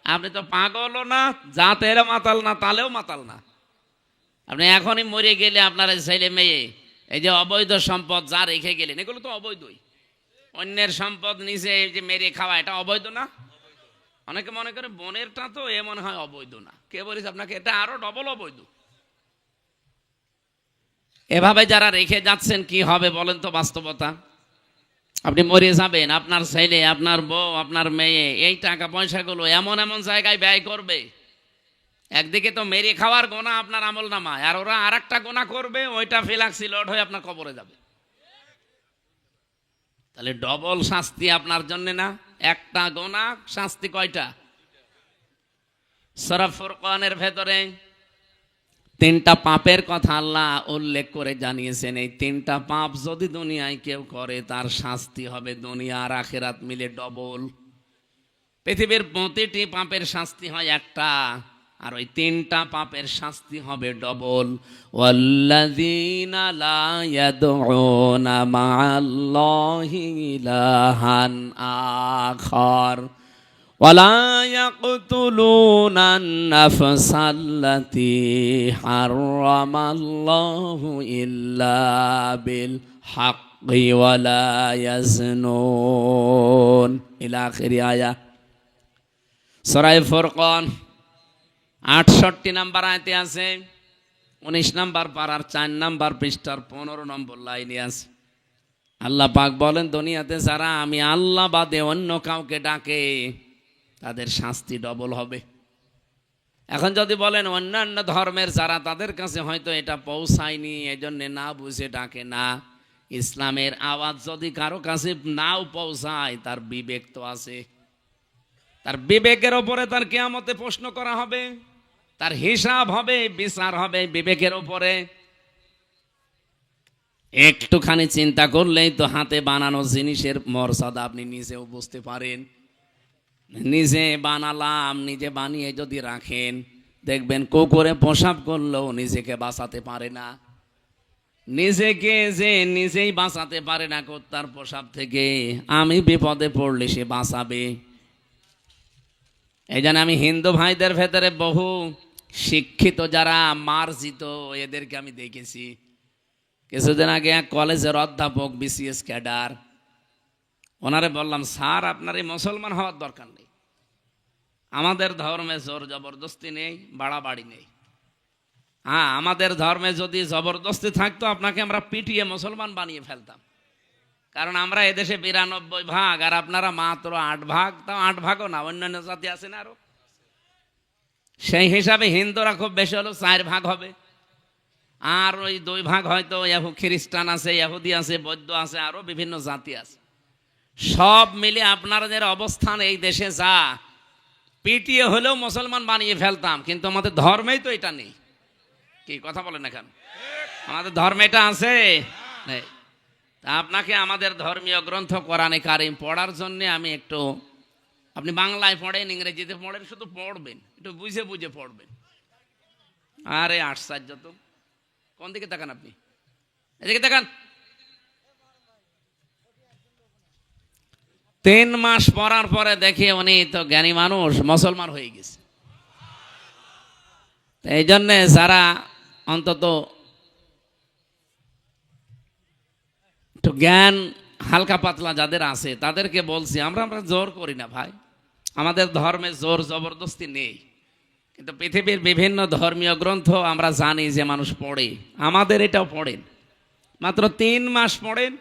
আপনি তো পাগলও না, যা তেলে মাতাল না, তালেও মাতাল না। আপনি এখনই মরে গেলে আপনার ছেলে মেয়ে এই যে অবৈধ সম্পদ যা রেখে গেলেন, এগুলো তো অবৈধই। অন্যের সম্পদ নিজে যে মেরে খাওয়া, এটা অবৈধ না? অনেকে মনে করে বোনেরটা তো এ মনে হয় অবৈধ না। কে বলেছে আপনাকে? এটা আরো ডবল অবৈধ। এভাবে যারা রেখে যাচ্ছেন, কি হবে বলেন তো? বাস্তবতা, আপনি মরে যাবেন, আপনার ছেলে, আপনার বউ, আপনার মেয়ে এই টাকা পয়সাগুলো এমন এমন জায়গায় ব্যয় করবে, একদিকে তো মেরে খাওয়ার গোনা আপনার আমল নামায়, আর ওরা আর একটা গোনা করবে, ওইটা ফেলাক্সি লোড হয়ে আপনার কবরে যাবে। তাহলে ডবল শাস্তি আপনার জন্য না? একটা গোনা শাস্তি কয়টা? সূরা ফুরকানের ভেতরে তিনটা পাপের কথা আল্লাহ উল্লেখ করে জানিয়েছেন। এই তিনটা পাপ যদি দুনিয়ায় কেউ করে, তার শাস্তি হবে দুনিয়া আর আখিরাত মিলে ডবল। পৃথিবীর প্রতিটি পাপের শাস্তি হয় একটা, আর ওই তিনটা পাপের শাস্তি হবে ডবল। ওয়াল্লাযীনা লা ইয়াদউনা মা'আল্লাহি ইলাহান আখার ওয়ালা ইয়াকতুলুনান নাফসাল্লাতী হারামাল্লাহু ইল্লা বিল হাক্কি ওয়ালা ইয়াজনুন, ইলা আখিরি আয়া। সূরা ফুরকান 68 নম্বর আয়াতে আছে, 19 নম্বর পারার 4 নম্বর পৃষ্ঠার 15 নম্বর লাইনে আছে। আল্লাহ পাক বলেন, দুনিয়াতে যারা আমি আল্লাহ বাদে অন্য কাউকে ডাকে, তাদের শাস্তি ডবল হবে। এখন যদি বলেন অন্যান্য ধর্মের যারা, তাদের কাছে হয়তো এটা পৌঁছায়নি, এজন্য না বুঝে ডাকে না। ইসলামের আওয়াজ যদি কারো কাছে নাও পৌঁছায়, তার বিবেক তো আছে। তার বিবেকের ওপরে তার কিয়ামতে প্রশ্ন করা হবে, তার হিসাব হবে, বিচার হবে বিবেকের ওপরে। একটুখানি চিন্তা করলেই তো হাতে বানানো জিনিসের মর্যাদা আপনি নিজেও বুঝতে পারেন। নিজে বানালাম, নিজে বানিয়ে যদি রাখেন, দেখবেন কুকুরে প্রসাব করলেও নিজেকে বাঁচাতে পারে না, নিজেকে যে নিজেই বাঁচাতে পারে না কুত্তার প্রসাব থেকে, আমি বিপদে পড়লে সে বাঁচাবে। এই জন্য আমি হিন্দু ভাইদের ভেতরে বহু শিক্ষিত যারা মার্জিত, এদেরকে আমি দেখেছি। কিছুদিন আগে এক কলেজের অধ্যাপক, বিসিএস ক্যাডার, ওনারে বললাম, স্যার আপনার এই মুসলমান হওয়ার দরকার নেই, আমাদের ধর্মে জোর জবরদস্তি নেই, বাড়াবাড়ি নেই। হ্যাঁ, আমাদের ধর্মে যদি জবরদস্তি থাকতো আপনাকে আমরা পিটিয়ে মুসলমান বানিয়ে ফেলতাম, কারণ আমরা এদেশে 92 ভাগ আর আপনারা মাত্র 8 ভাগ, তাও 8 ভাগও না, অন্যান্য জাতি আছে না আরো, সেই হিসাবে হিন্দুরা খুব বেশি হলো 4 ভাগ হবে, আর ওই 2 ভাগ হয়তো খ্রিস্টান আছে, ইহুদি আছে, বৌদ্ধ আছে, আরো বিভিন্ন জাতি আছে। সব মিলে আপনাদের অবস্থান এই দেশে যা, পিটিয়ে হলেও মুসলমান বানিয়ে ফেলতাম, কিন্তু আমাদের ধর্মেই তো এটা নেই। কি কথা বলেন না কেন? আমাদের ধর্মে এটা আছে নেই। তা আপনাকে আমাদের ধর্মীয় গ্রন্থ কোরআনে কারিম পড়ার জন্য আমি একটু, আপনি বাংলায় পড়েন, ইংরেজিতে পড়েন, শুধু পড়বেন, একটু বুঝে বুঝে পড়বেন। আরে আশ্চর্য তো, কোন দিকে তাকান আপনি? এদিকে তাকান। 3 মাস পড়ার পরে দেখে উনি তো জ্ঞানী মানুষ, মুসলমান হয়ে গেছে। এই জন্যে যারা অন্তত একটু জ্ঞান হালকা পাতলা যাদের আছে তাদেরকে বলছি, আমরা জোর করি না ভাই, আমাদের ধর্মে জোর জবরদস্তি নেই, কিন্তু পৃথিবীর বিভিন্ন ধর্মীয় গ্রন্থ আমরা জানি যে মানুষ পড়ে, আমাদের এটাও পড়েন, মাত্র 3 মাস পড়েন,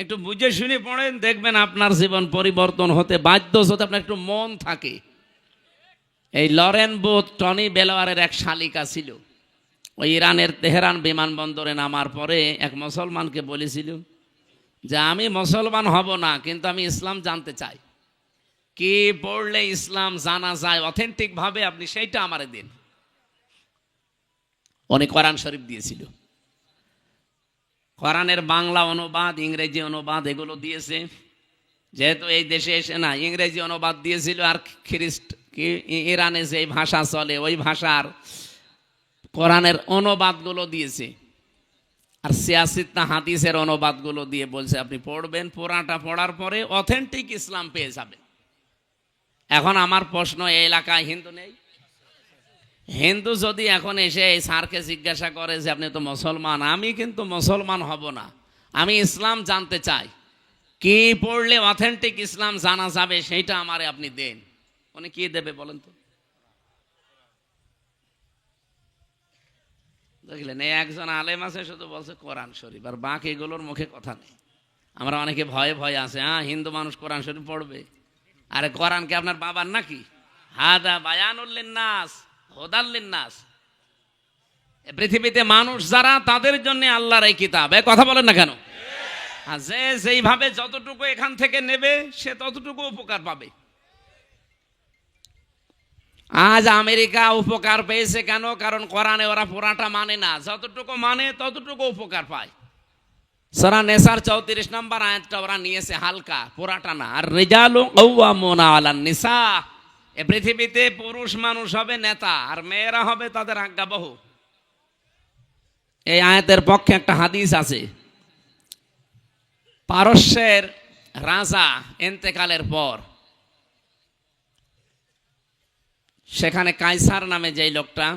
একটু বুঝে শুনে পড়েন, দেখবেন আপনার জীবন পরিবর্তন হতে বাধ্য, যদি আপনার একটু মন থাকে। এই লরেন বুথ টনি বেলোয়ারের এক শালিকা ছিল, ওই ইরানের তেহরান বিমানবন্দরে নামার পরে এক মুসলমানকে বলেছিল যে আমি মুসলমান হব না, কিন্তু আমি ইসলাম জানতে চাই, কি পড়লে ইসলাম জানা যায় অথেন্টিক ভাবে, আপনি সেইটা আমারে দিন। উনি কোরআন শরীফ দিয়েছিল, কোরআনের বাংলা অনুবাদ, ইংরেজি অনুবাদ এগুলো দিয়েছে। যেহেতু এই দেশে এসে না, ইংরেজি অনুবাদ দিয়েছিল, আর ইরানে যে ভাষা চলে ওই ভাষার কোরআনের অনুবাদগুলো দিয়েছে, আর সিয়াসিত্তা হাদিসের অনুবাদগুলো দিয়ে বলছে আপনি পড়বেন, পুরাটা পড়ার পরে অথেন্টিক ইসলাম পেয়ে যাবেন। এখন আমার প্রশ্ন, এই এলাকায় হিন্দু নেই? হিন্দু যদি এখন এসে এই স্যারকে জিজ্ঞাসা করে যে আপনি তো মুসলমান, আমি কিন্তু মুসলমান হব না, আমি ইসলাম জানতে চাই, কি পড়লে অথেন্টিক ইসলাম জানা যাবে সেইটা আমারে আপনি দেন, উনি কি দেবে বলেন তো? দেখলেন, এই একজন আলেম আছে শুধু বলছে কোরআন শরীফ, আর বাকিগুলোর মুখে কথা নেই। আমরা অনেকে ভয়ে ভয়ে আছে, হ্যাঁ হিন্দু মানুষ কোরআন শরীফ পড়বে, আরে কোরআন কি আপনার বাবার নাকি? হাদা বায়ানুল লিন্নাস হুদাল নাস, পৃথিবীতে মানুষ যারা, তাদের জন্য আল্লাহর এই কিতাব। এই কথা বলেন না কেন? আর যে যেইভাবে যতটুকু এখান থেকে নেবে সে ততটুকু উপকার পাবে। আজ আমেরিকা উপকার পেয়েছে কেন? কারণ কোরআনে ওরা পুরাটা মানে না, যতটুকু মানে ততটুকু উপকার পায়। সূরা নেসার 34 নম্বর আয়াতটা ওরা নিয়েছে হালকা, পুরাটা না। আর রিজালু কাওয়ামুনা আলান নিসা, এ পৃথিবীতে পুরুষ মানুষ হবে নেতা, আর মেয়েরা হবে তাদের আজ্ঞাবহ। এই আয়াতের পক্ষে একটা হাদিস আছে, পারস্যের রাজা ইন্তেকালের পর সেখানে কাইসার নামে যেই লোকটা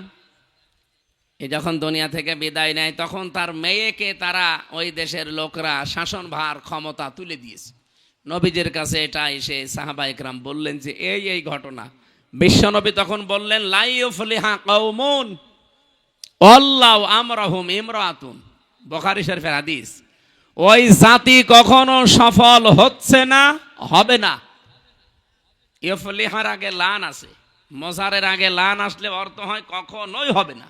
যখন দুনিয়া থেকে বিদায় নেয়, তখন তার মেয়েকে তারা ওই দেশের লোকরা শাসনভার ক্ষমতা তুলে দিয়েছে। নবীজির কাছে এটা এসে সাহাবা ইকরাম বললেন যে এই ঘটনা। বিশ্বনবী তখন বললেন, লা ইউফলিহা কওমুন আল্লাহু আমরাহুম ইমরাতুন, বুখারী শরীফের হাদিস। ওই জাতি কখনো সফল হচ্ছে না, হবে না। ইউফলিহার আগে লান আছে, মজারের আগে লান আসলে অর্থ হয় কখনোই হবে না।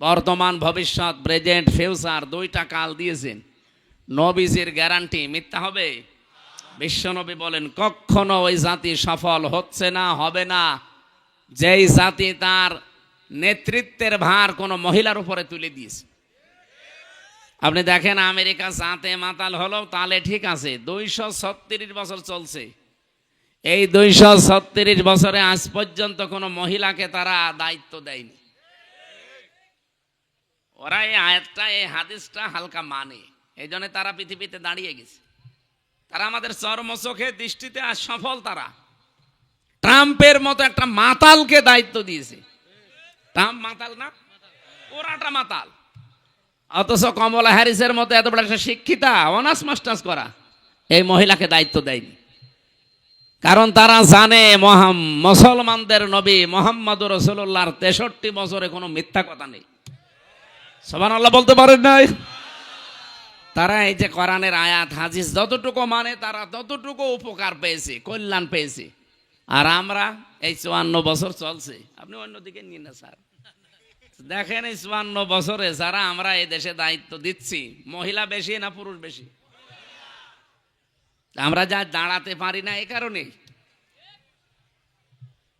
বর্তমান, ভবিষ্যৎ, প্রেজেন্ট, ফিউচার দুইটা কাল দিয়েছেন। নবীজির গ্যারান্টি মিথ্যা হবে? বিশ্বনবী বলেন কখনো ওই জাতি সফল হচ্ছে না, হবে না, যেই জাতি তার নেতৃত্বের ভার কোনো মহিলার উপরে তুলে দিয়েছে। আপনি দেখেন আমেরিকা জাতে মাতাল হলো, তাহলে ঠিক আছে, 236 বছর চলছে। এই 236 বছরে আজ পর্যন্ত কোনো মহিলাকে তারা দায়িত্ব দেয়নি। ওরা এই আয়াতটা, এই হাদিসটা হালকা মানে, এই জন্য তারা পৃথিবীতে দাঁড়িয়ে গেছে। তারা আমাদের চর্মচোখে দৃষ্টিতে আজ সফল। তারা ট্রাম্পের মতো একটা মাতালকে দায়িত্ব দিয়েছে। ট্রাম্প মাতাল না, ওরাটা মাতাল। অথচ কমলা হ্যারিসের মতো এত বড় একটা শিক্ষিতা, অনার্স মাস্টার্স করা, এই মহিলাকে দায়িত্ব দেয়নি। কারণ তারা জানে মুসলমানদের নবী মুহাম্মদুর রাসূলুল্লাহর 63 বছরে কোনো মিথ্যা কথা নেই। সুবহানাল্লাহ বলতে পারেন নাই? তারা এই যে কোরআনের আয়াত হাদিস যতটুকু মানে, তারা ততটুকু উপকার পেয়েছে, কল্যাণ পেয়েছে। আর আমরা এই 54 বছর চলছে, আপনি অন্যদিকে নিন না স্যার। দেখেন এই 54 বছরে যারা আমরা এই দেশে দায়িত্ব দিচ্ছি, মহিলা বেশি না পুরুষ বেশি? আমরা যা দাঁড়াতে পারি না এই কারণে।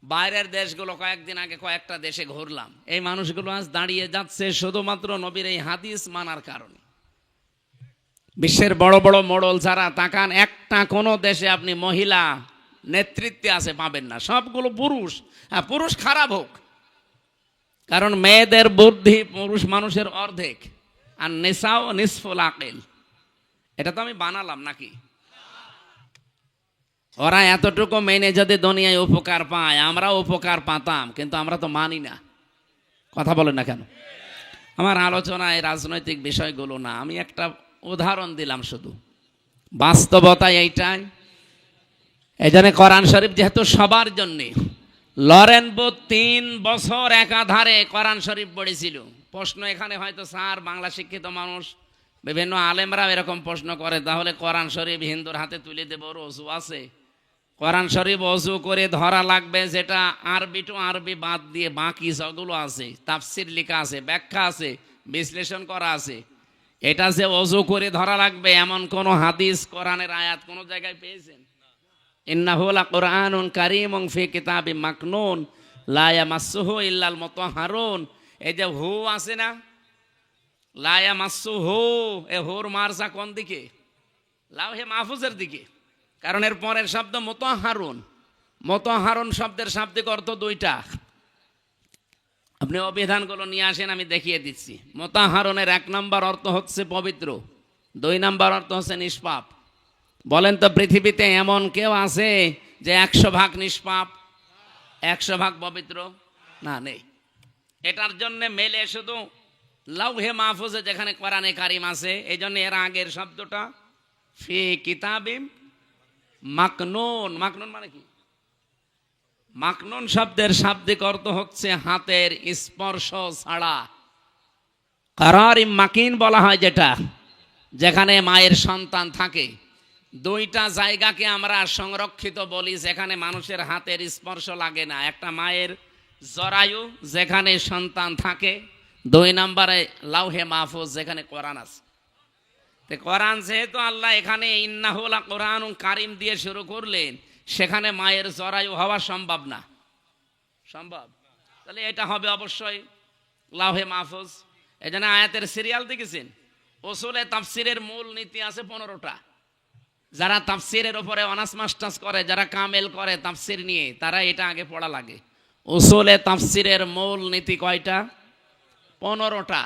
বাইরের দেশগুলো, কয়েকদিন আগে কয়েকটা দেশে ঘুরলাম, এই মানুষগুলো আজ দাঁড়িয়ে যাচ্ছে শুধুমাত্র নবীর এই হাদিস মানার কারণে। বিশ্বের বড় বড় মোড়ল যারা তাকান, একটা কোনো দেশে আপনি মহিলা নেতৃত্বে আছে পাবেন না, সবগুলো পুরুষ। হ্যাঁ, পুরুষ খারাপ হোক, কারণ মেয়েদের বুদ্ধি পুরুষ মানুষের অর্ধেক, আর নিসাও নিসফুল আকিল। এটা তো আমি বানালাম নাকি? ওরা এতটুকু মেনে যদি দুনিয়ায় উপকার পায়, আমরা উপকার পাতাম, কিন্তু আমরা তো মানি না। কথা বলেন না কেন? আমার আলোচনায় রাজনৈতিক বিষয়গুলো না, আমি একটা উদাহরণ দিলাম শুধু, বাস্তবতা এইটাই। এই জন্য কোরআন শরীফ যেহেতু সবার জন্যে, লরেন বুথ 3 বছর একাধারে কোরআন শরীফ পড়েছিল। প্রশ্ন এখানে হয়তো স্যার, বাংলা শিক্ষিত মানুষ, বিভিন্ন আলেমরাও এরকম প্রশ্ন করে, তাহলে কোরআন শরীফ হিন্দুর হাতে তুলে দেব, ওর অজু আছে? কোরআন শরীফ অজু করে ধরা লাগবে, যেটা আরবি টু আরবি বাদ দিয়ে বাকি সবগুলো আছে, তাফসির লেখা আছে, ব্যাখ্যা আছে, বিশ্লেষণ করা আছে। এটা যে অজু করে ধরা লাগবে এমন কোন হাদিস, কোরআনের আয়াত কোন জায়গায় পেয়েছেন? ইন্নাহু লাকুরআনুন কারীমুন ফি কিতাবিম মাকনুন লা ইয়ামাসসুহু ইল্লাল মুতাহহারুন। এই যে হু আছে না, লা ইয়ামাসসুহু, এ হুর মারজা কোন দিকে? লাউহে মাহফুজের দিকে। কারণ এর পরের শব্দ মুতাহহারুন। মুতাহহারুন শব্দের শাব্দিক অর্থ 2টা। আপনি অভিধানগুলো নিয়ে আসেন, আমি দেখিয়ে দিচ্ছি। মুতাহহারুনের 1 নম্বর অর্থ হচ্ছে পবিত্র, 2 নম্বর অর্থ হচ্ছে নিষ্পাপ। বলেন তো, পৃথিবীতে এমন কেউ আছে যে 100 ভাগ নিষ্পাপ, 100 ভাগ পবিত্র? না, নেই। এটার জন্য মেলে শুধু লাউহে মাহফুজে যেখানে কোরআনে কারিম আছে, এই জন্য এর আগের শব্দটা ফি কিতাবিম মাকনুন। মাকনুন মানে কি? মাকনুন শব্দের শাব্দিক অর্থ হচ্ছে হাতের স্পর্শ ছাড়া। কারারিম মাকিন বলা হয় যেটা, যেখানে মায়ের সন্তান থাকে। 2টা জায়গাকে আমরা সংরক্ষিত বলি, যেখানে মানুষের হাতের স্পর্শ লাগে না। একটা মায়ের জরায়ু, যেখানে সন্তান থাকে। 2 নম্বরে লাউহে মাহফুজ, যেখানে কোরআন আছে। কোরআন যেহেতু আল্লাহ এখানে ইন্নাহু লাকুরআনুন কারীম দিয়ে শুরু করলেন, সেখানে মায়ের জরায়ু হওয়া সম্ভব না? সম্ভব। তাহলে এটা হবে অবশ্যই লাউহে মাহফুজ। এই জন্য আয়াতের সিরিয়াল দেখেছেন, উসুলে তাফসিরের মূল নীতি আছে 15টা। যারা তাফসিরের উপরে অনার্স মাস্টার্স করে, যারা কামেল করে তাফসির নিয়ে, তারা এটা আগে পড়া লাগে। উসুলে তাফসিরের মূল নীতি কয়টা? 15টা।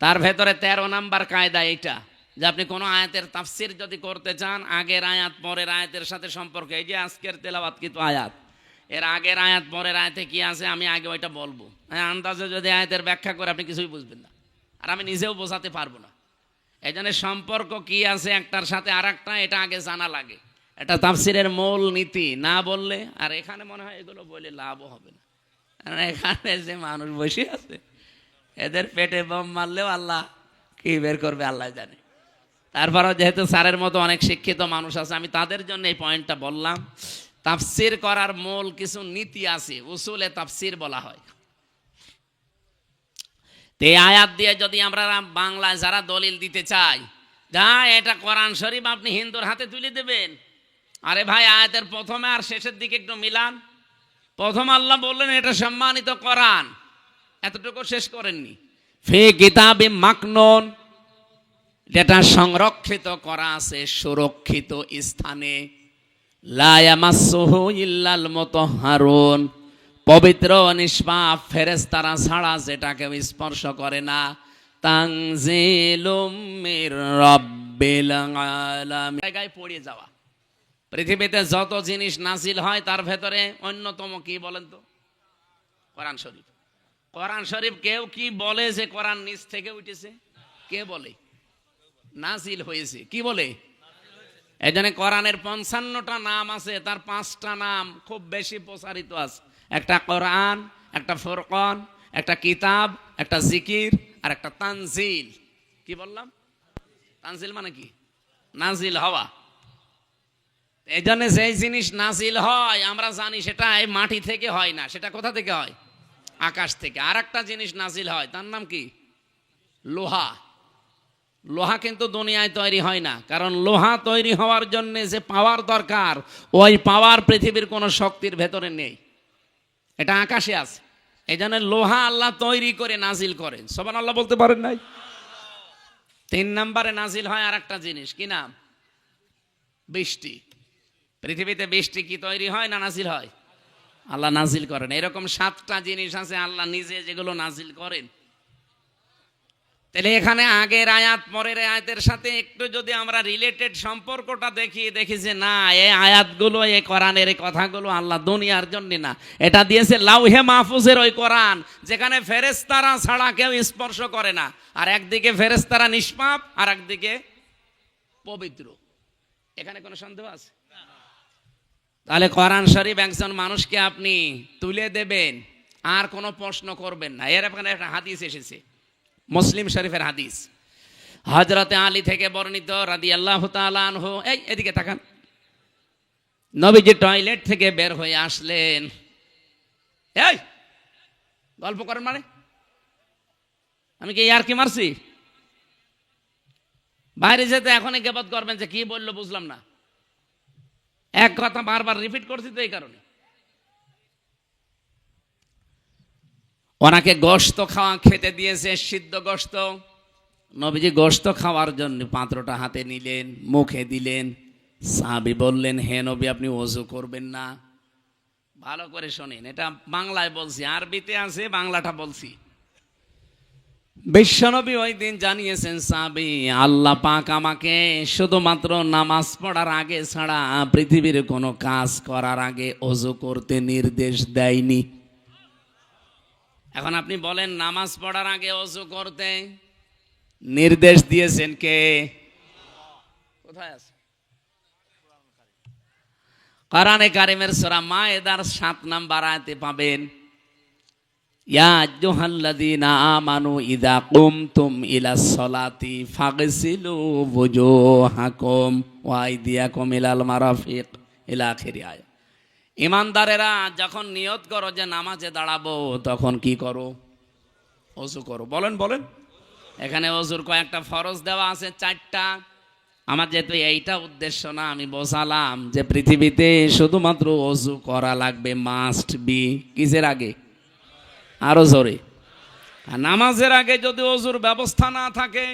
তার ভেতরে 13 নাম্বার কায়দা এইটা, যে আপনি কোনো আয়াতের তাফসির যদি করতে চান, আগের আয়াত পরের আয়াতের সাথে সম্পর্ক। এই যে আজকের তেলাওয়াত কিন্তু আয়াত, এর আগের আয়াত পরের আয়াতে কি আছে আমি আগে ওইটা বলবো। আন্দাজে যদি আয়াতের ব্যাখ্যা করে আপনি কিছুই বুঝবেন না, আর আমি নিজেও বোঝাতে পারবো না। এই জন্য সম্পর্ক কি আছে একটার সাথে আর একটা, এটা আগে জানা লাগে। এটা তাফসিরের মূল নীতি, না বললে, আর এখানে মনে হয় এগুলো বলে লাভও হবে না। কারণ এখানে যে মানুষ বসে আছে, এদের পেটে বোম মারলেও আল্লাহ কি বের করবে আল্লাহ জানে। তারপরেও যেহেতু স্যারের মতো অনেক শিক্ষিত মানুষ আছে, আমি তাদের জন্য এই পয়েন্টটা বললাম। তাফসির করার মূল কিছু নীতি আছে, উসুলে তাফসির বলা হয়। এই আয়াত দিয়ে যদি আমরা বাংলায় যারা দলিল দিতে চাই, যা এটা কোরআন শরীফ আপনি হিন্দুর হাতে তুলে দেবেন, আরে ভাই আয়াতের প্রথমে আর শেষের দিকে একটু মিলান। প্রথম আল্লাহ বললেন এটা সম্মানিত কোরআন, এতটুকু শেষ করেননি। ফি কিতাবিম মাকনুন, যেটা সংরক্ষিত করা আছে সুরক্ষিত স্থানে। লা ইয়ামাসসুহু ইল্লাল মুতাহহারুন, পবিত্র নিষ্পাপ ফেরেশতারা ছাড়া যেটা কেউ স্পর্শ করে না। তানজিলুম মির রাব্বিল আলামিন, জায়গায় পড়ে যাওয়া। পৃথিবীতে যত জিনিস নাজিল হয় তার ভেতরে অন্যতম কি বলেন তো? কোরআন শরীফ। কোরআন শরীফ কেউ কি বলে যে কোরআন নিচ থেকে উঠেছে? কে বলে? নাজিল হয়েছে। কি বলে? এই জন্য কোরআনের ৫৫টা নাম আছে, তার ৫টা নাম খুব বেশি প্রচারিত আছে। একটা কোরআন, একটা ফুরকান, একটা কিতাব, একটা জিকির, আর একটা তানজিল। কি বললাম? তানজিল মানে কি? নাজিল হওয়া। এই জন্য যেই জিনিস নাজিল হয় আমরা জানি সেটা এই মাটি থেকে হয় না, সেটা কোথা থেকে হয়? আকাশ থেকে। আর একটা জিনিস নাজিল হয়, তার নাম কি? লোহা। লোহা কিন্তু দুনিয়ায় তৈরি হয় না, কারণ লোহা তৈরি হওয়ার জন্য যে পাওয়ার দরকার, ওই পাওয়ার পৃথিবীর কোনো শক্তির ভেতরে নেই, এটা আকাশে আছে। এই জন্য লোহা আল্লাহ তৈরি করে নাজিল করেন। সুবহানাল্লাহ বলতে পারেন নাই? ৩ নম্বরে নাজিল হয় আর একটা জিনিস, কি নাম? বৃষ্টি। পৃথিবীতে বৃষ্টি কি তৈরি হয় না নাজিল হয়? আল্লাহ নাজিল করেন। এরকম 7টা জিনিস আছে আল্লাহ নিজে যেগুলো নাজিল করেন। তাহলে এখানে আগের আয়াত পরের আয়াতের সাথে একটু যদি আমরা রিলেটেড সম্পর্কটা দেখি যে না, এই আয়াতগুলো, এই কোরআনের এই কথাগুলো আল্লাহ দুনিয়ার জন্য না, এটা দিয়েছে লাউহে মাহফুজের ওই কোরআন, যেখানে ফেরেশতারা ছাড়া কেউ স্পর্শ করে না। আর একদিকে ফেরেশতারা নিষ্পাপ, আর একদিকে পবিত্র। এখানে কোনো সন্দেহ আছে? তাহলে কোরআন শরীফ একজন মানুষকে আপনি তুলে দেবেন আর কোনো প্রশ্ন করবেন না। এর এখানে একটা হাদিস এসেছে, মুসলিম শরীফের হাদিস, হযরতে আলী থেকে বর্ণিত রাদিয়াল্লাহু তাআলা আনহু। এই এদিকে তাকান। নবীজি টয়লেট থেকে বের হয়ে আসলেন। এই গল্প করেন মানে? আমি কি ইয়ার কি মারছি? বাইরে যেতে এখনই গিবত করবেন যে কি বললো বুঝলাম না। এক কথা বারবার রিপিট করছি তো এই কারণে। ওনাকে গোশত খাওয়া খেতে দিয়েছে, সিদ্ধ গোশত। নবীজি গোশত খাওয়ার জন্য পাত্রটা হাতে নিলেন, মুখে দিলেন। সাহাবী বললেন, হে নবী, আপনি ওযু করবেন না? ভালো করে শোনেন, এটা বাংলায় বলছি, আরবিতে আছে, বাংলাটা বলছি। বিশ্বনবী ওই দিন জানিয়েছেন, সাহাবী, আল্লাহ পাক আমাকে শুধুমাত্র নামাজ পড়ার আগে ছাড়া পৃথিবীর কোনো কাজ করার আগে ওযু করতে নির্দেশ দেয়নি। এখন আপনি বলেন, নামাজ পড়ার আগে ওযু করতে নির্দেশ দিয়েছেন কে? কোথায় আছে? কোরআনে কারিমের সূরা মায়েদার 7 নম্বর আয়াতে পাবেন, ইয়া আইয়ুহাল্লাযীনা আমানু ইযা কুমতুম ইলাস সালাতি ফাগসিলু ওয়ুজুহাকুম ওয়া আইদিয়াকুম ইলাল মারাফিক ইলা আখিরি আয়াত। ইমানদারেরা যখন নিয়ত করো যে নামাজে দাঁড়াবো, তখন কি করো? ওযু করো। বলেন বলেন। এখানে ওযুর কয়েকটা ফরজ দেওয়া আছে, 4টা। আমার যেহেতু এইটা উদ্দেশ্য না, আমি বোঝালাম যে পৃথিবীতে শুধুমাত্র ওযু করা লাগবে, মাস্ট বি। কিসের আগে? আরো জোরে। আর নামাজের আগে যদি ওযুর ব্যবস্থা না থাকে,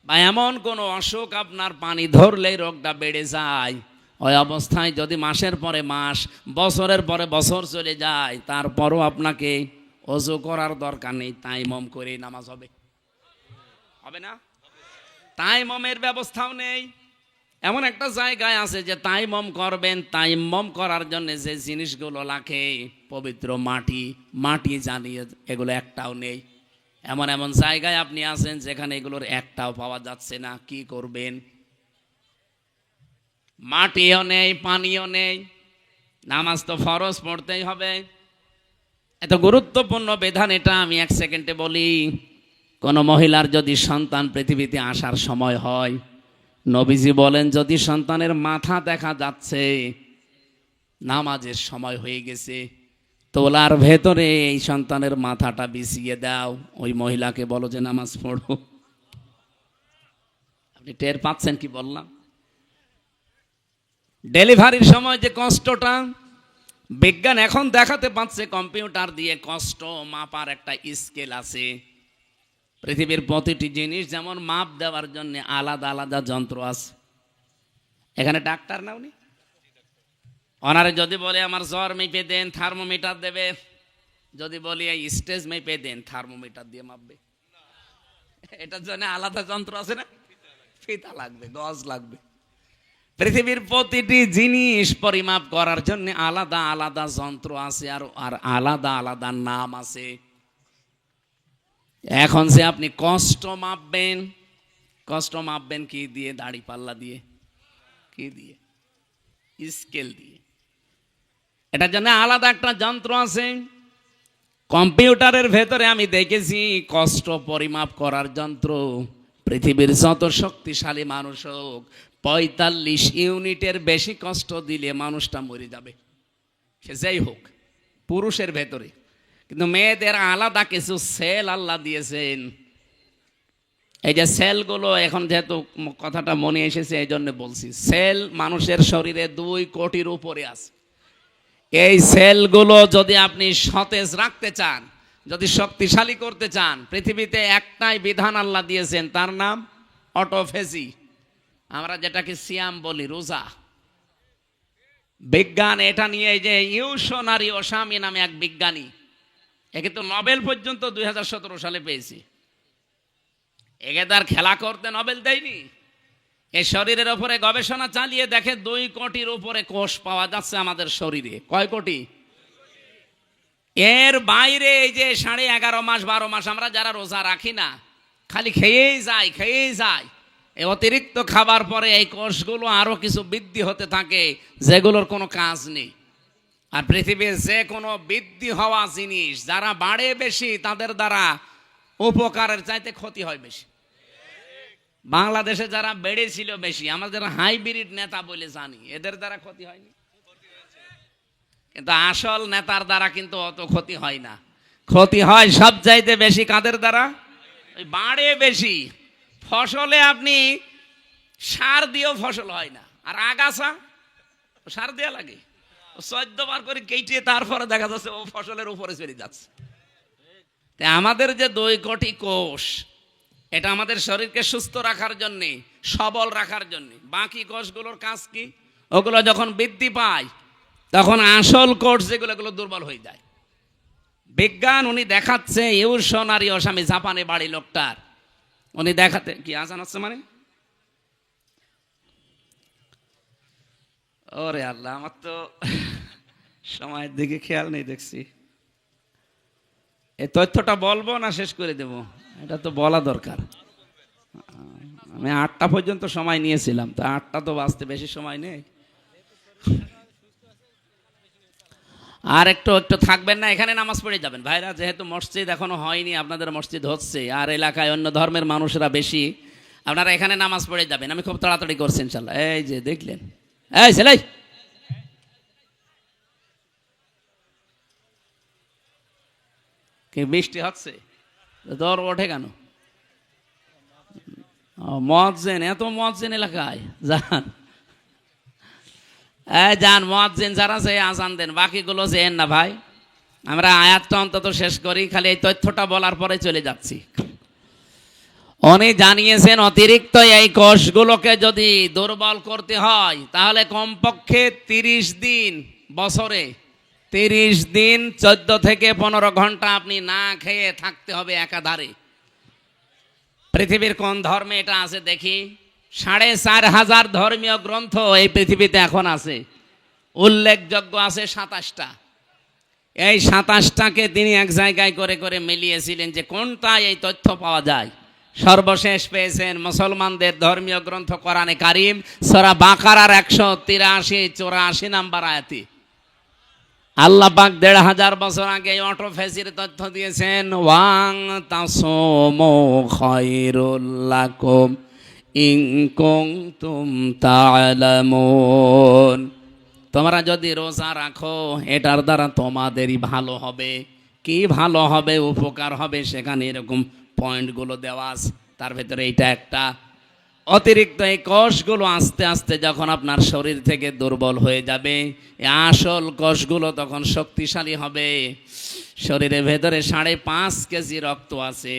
বা এমন কোনো অসুখ আপনার পানি ধরলেই রোগটা বেড়ে যায়, ওই অবস্থায় যদি মাসের পরে মাস, বছরের পরে বছর চলে যায়, তারপরও আপনাকে ওযু করার দরকার নেই, তাইমম করে নামাজ হবে। হবে না? তাইমমের ব্যবস্থাও নেই। এমন একটা জায়গায় আছে যে তাইমম করবেন, তাইমম করার জন্য যে জিনিসগুলো লাগে, পবিত্র মাটি জানিয়ে, এগুলো একটাও নেই। এমন এমন জায়গায় আপনি আছেন যেখানে এগুলোর একটাও পাওয়া যাচ্ছে না। কি করবেন? মাটিও নেই, পানিও নেই, নামাজ তো ফরজ পড়তেই হবে। এত গুরুত্বপূর্ণ বিধান এটা আমি 1 সেকেন্ডে বলি। কোন মহিলার যদি সন্তান পৃথিবীতে আসার সময় হয়, নবীজি বলেন, যদি সন্তানের মাথা দেখা যাচ্ছে, নামাজের সময় হয়ে গেছে, তোলার ভেতরে এই সন্তানের মাথাটা বিছিয়ে দাও, ওই মহিলাকে বলো যে নামাজ পড়ো। আপনি টের পাচ্ছেন কি বললাম? ডেলিভারির সময় যে কষ্টটা, বিজ্ঞান এখন দেখাতে পাচ্ছে কম্পিউটার দিয়ে কষ্ট মাপার একটা স্কেল আছে। পৃথিবীর প্রতিটি জিনিস যেমন মাপ দেওয়ার জন্য আলাদা আলাদা যন্ত্র আছে। এখানে ডাক্তার না উনি? ওনারে যদি বলে আমার জ্বর মেপে দেন, থার্মোমিটার দেবে। যদি বলি এই স্টেজ মেপে দেন, থার্মোমিটার দিয়ে মাপবে। এটার জন্য আলাদা যন্ত্র আছে না, ফিতা লাগবে, গজ লাগবে। পৃথিবীর প্রতিটি জিনিস পরিমাপ করার জন্য আলাদা আলাদা যন্ত্র আছে, আর আলাদা আলাদা নাম আছে। এখন যে আপনি কষ্ট মাপবেন, কষ্ট মাপবেন কি দিয়ে? দাড়ি পাল্লা দিয়ে। কি দিয়ে? স্কেল দিয়ে। এটার জন্য আলাদা একটা যন্ত্র আছে। কম্পিউটারের ভেতরে আমি দেখেছি কষ্ট পরিমাপ করার যন্ত্র। পৃথিবীর যত শক্তিশালী মানুষ হোক, 45 ইউনিটের বেশি কষ্ট দিলে মানুষটা মরে যাবে, সে যাই হোক, পুরুষের ভেতরে। কিন্তু মেয়েদের আলাদা কিছু সেল আল্লাহ দিয়েছেন। এই যে সেলগুলো, এখন যেহেতু কথাটা মনে এসেছে এই জন্য বলছি, সেল মানুষের শরীরে 2 কোটির উপরে আছে। এই সেলগুলো যদি আপনি সতেজ রাখতে চান, যদি শক্তিশালী করতে চান, পৃথিবীতে একটাই বিধান আল্লাহ দিয়েছেন, তার নাম অটোফেজি। আমরা যেটাকে সিয়াম বলি, রোজা। বিজ্ঞান এটা নিয়ে, এই যে ইউশনারি ওসামি নামে এক বিজ্ঞানী, একে তো নোবেল পর্যন্ত 2017 সালে পেয়েছি। একে তার খেলা করতে নোবেল দেয়নি। এই শরীরের উপরে গবেষণা চালিয়ে দেখে 2 কোটির উপরে কোষ পাওয়া যাচ্ছে আমাদের শরীরে। কয় কোটি? এর বাইরে এই যে 11.5 মাস 12 মাস আমরা যারা রোজা রাখি না, খালি খেয়েই যায়। এই অতিরিক্ত খাবার পরে এই কোষগুলো আরো কিছু বৃদ্ধি হতে থাকে, যেগুলোর কোনো কাজ নেই। আর পৃথিবীর যে কোনো বৃদ্ধি হওয়া জিনিস যারা বাড়ে বেশি, তাদের দ্বারা উপকারের চাইতে ক্ষতি হয় বেশি। বাংলাদেশে যারা বেড়েছিল বেশি, আমাদের হাইব্রিড নেতা বলে জানি, এদের দ্বারা ক্ষতি হয়নি। কিন্তু আসল নেতার দ্বারা কিন্তু অত ক্ষতি হয় না। ক্ষতি হয় সব চাইতে বেশি কাদের দ্বারা? বাড়ে বেশি। ফসলে আপনি সার দিয়েও ফসল হয় না, আর আগাছা সার দেওয়া লাগে। 14 বার করে কেটে তারপরে দেখা যাচ্ছে ও ফসলের উপরে চলে যাচ্ছে। তাই আমাদের যে 2 কোটি কোষ, এটা আমাদের শরীরকে সুস্থ রাখার জন্যে, সবল রাখার জন্যে। বাকি কোষগুলোর কাজ কি? ওগুলো যখন বৃদ্ধি পায়, তখন আসল কোষ যেগুলো, এগুলো দুর্বল হয়ে যায়। বিজ্ঞান উনি দেখাচ্ছে, ইউশনারি ওসামি, জাপানে বাড়ি লোকটার, উনি দেখাতে কি আজান হচ্ছে মানে, ওরে আল্লাহ, আমার তো সময়ের দিকে খেয়াল নেই দেখছি। এই তথ্যটা বলবো না শেষ করে দেব? এটা তো বলা দরকার। আমি 8টা পর্যন্ত সময় নিয়েছিলাম, তা 8টা তো বাঁচতে বেশি সময় নেই। আর একটু থাকবেন না, এখানে নামাজ পড়ে যাবেন ভাইরা। যেহেতু মসজিদ এখনো হয়নি, আপনাদের মসজিদ হচ্ছে, আর এলাকায় অন্য ধর্মের মানুষরা বেশি, আপনারা এখানে নামাজ পড়ে যাবেন। আমি খুব তাড়াতাড়ি করছি ইনশাল্লাহ। এই যে দেখলেন, এই ছেলে, কি বৃষ্টি হচ্ছে? দর ওঠে কেন? মুয়াজ্জিন, এত মুয়াজ্জিন এলাকায় যান মুয়াজ্জিন যারা, যে আজান দেন, বাকিগুলো যেন না ভাই। আমরা আয়াতটা অন্তত শেষ করি, খালি এই তথ্যটা বলার পরে চলে যাচ্ছি। উনি জানিয়েছেন অতিরিক্ত এই কোষগুলোকে যদি দুর্বল করতে হয়, তাহলে কমপক্ষে 30 দিন, বছরে 30 দিন 14 থেকে 15 ঘন্টা আপনি না খেয়ে থাকতে হবে একাধারে। পৃথিবীর কোন ধর্মে এটা আছে দেখি? 4,500 ধর্মীয় গ্রন্থ এই পৃথিবীতে এখন আছে, উল্লেখযোগ্য আছে 27টা। এই 27টাকে তিনি এক জায়গায় করে করে মিলিয়েছিলেন যে কোনটা এই তথ্য পাওয়া যায়। সর্বশেষ পেয়েছেন মুসলমানদের ধর্মীয় গ্রন্থ কোরআনে কারিম, সূরা বাকারার 183-84 নাম্বার আয়াতে। আল্লাহ পাক 1500 বছর আগে অটোফেজির তথ্য দিয়েছেন, ওয়াং তাসমু খায়রুল লাকুম ইন কুনতুম তা'লামুন। তোমরা যদি রোজা রাখো, এটার দ্বারা তোমাদেরই ভালো হবে। কি ভালো হবে, উপকার হবে, সেখানে এরকম পয়েন্টগুলো দেওয়া আছে। তার ভেতরে এইটা একটা। অতিরিক্ত এই কোষগুলো আস্তে আস্তে যখন আপনার শরীর থেকে দুর্বল হয়ে যাবে, আসল কোষগুলো তখন শক্তিশালী হবে। শরীরের ভেতরে 5.5 কেজি রক্ত আছে।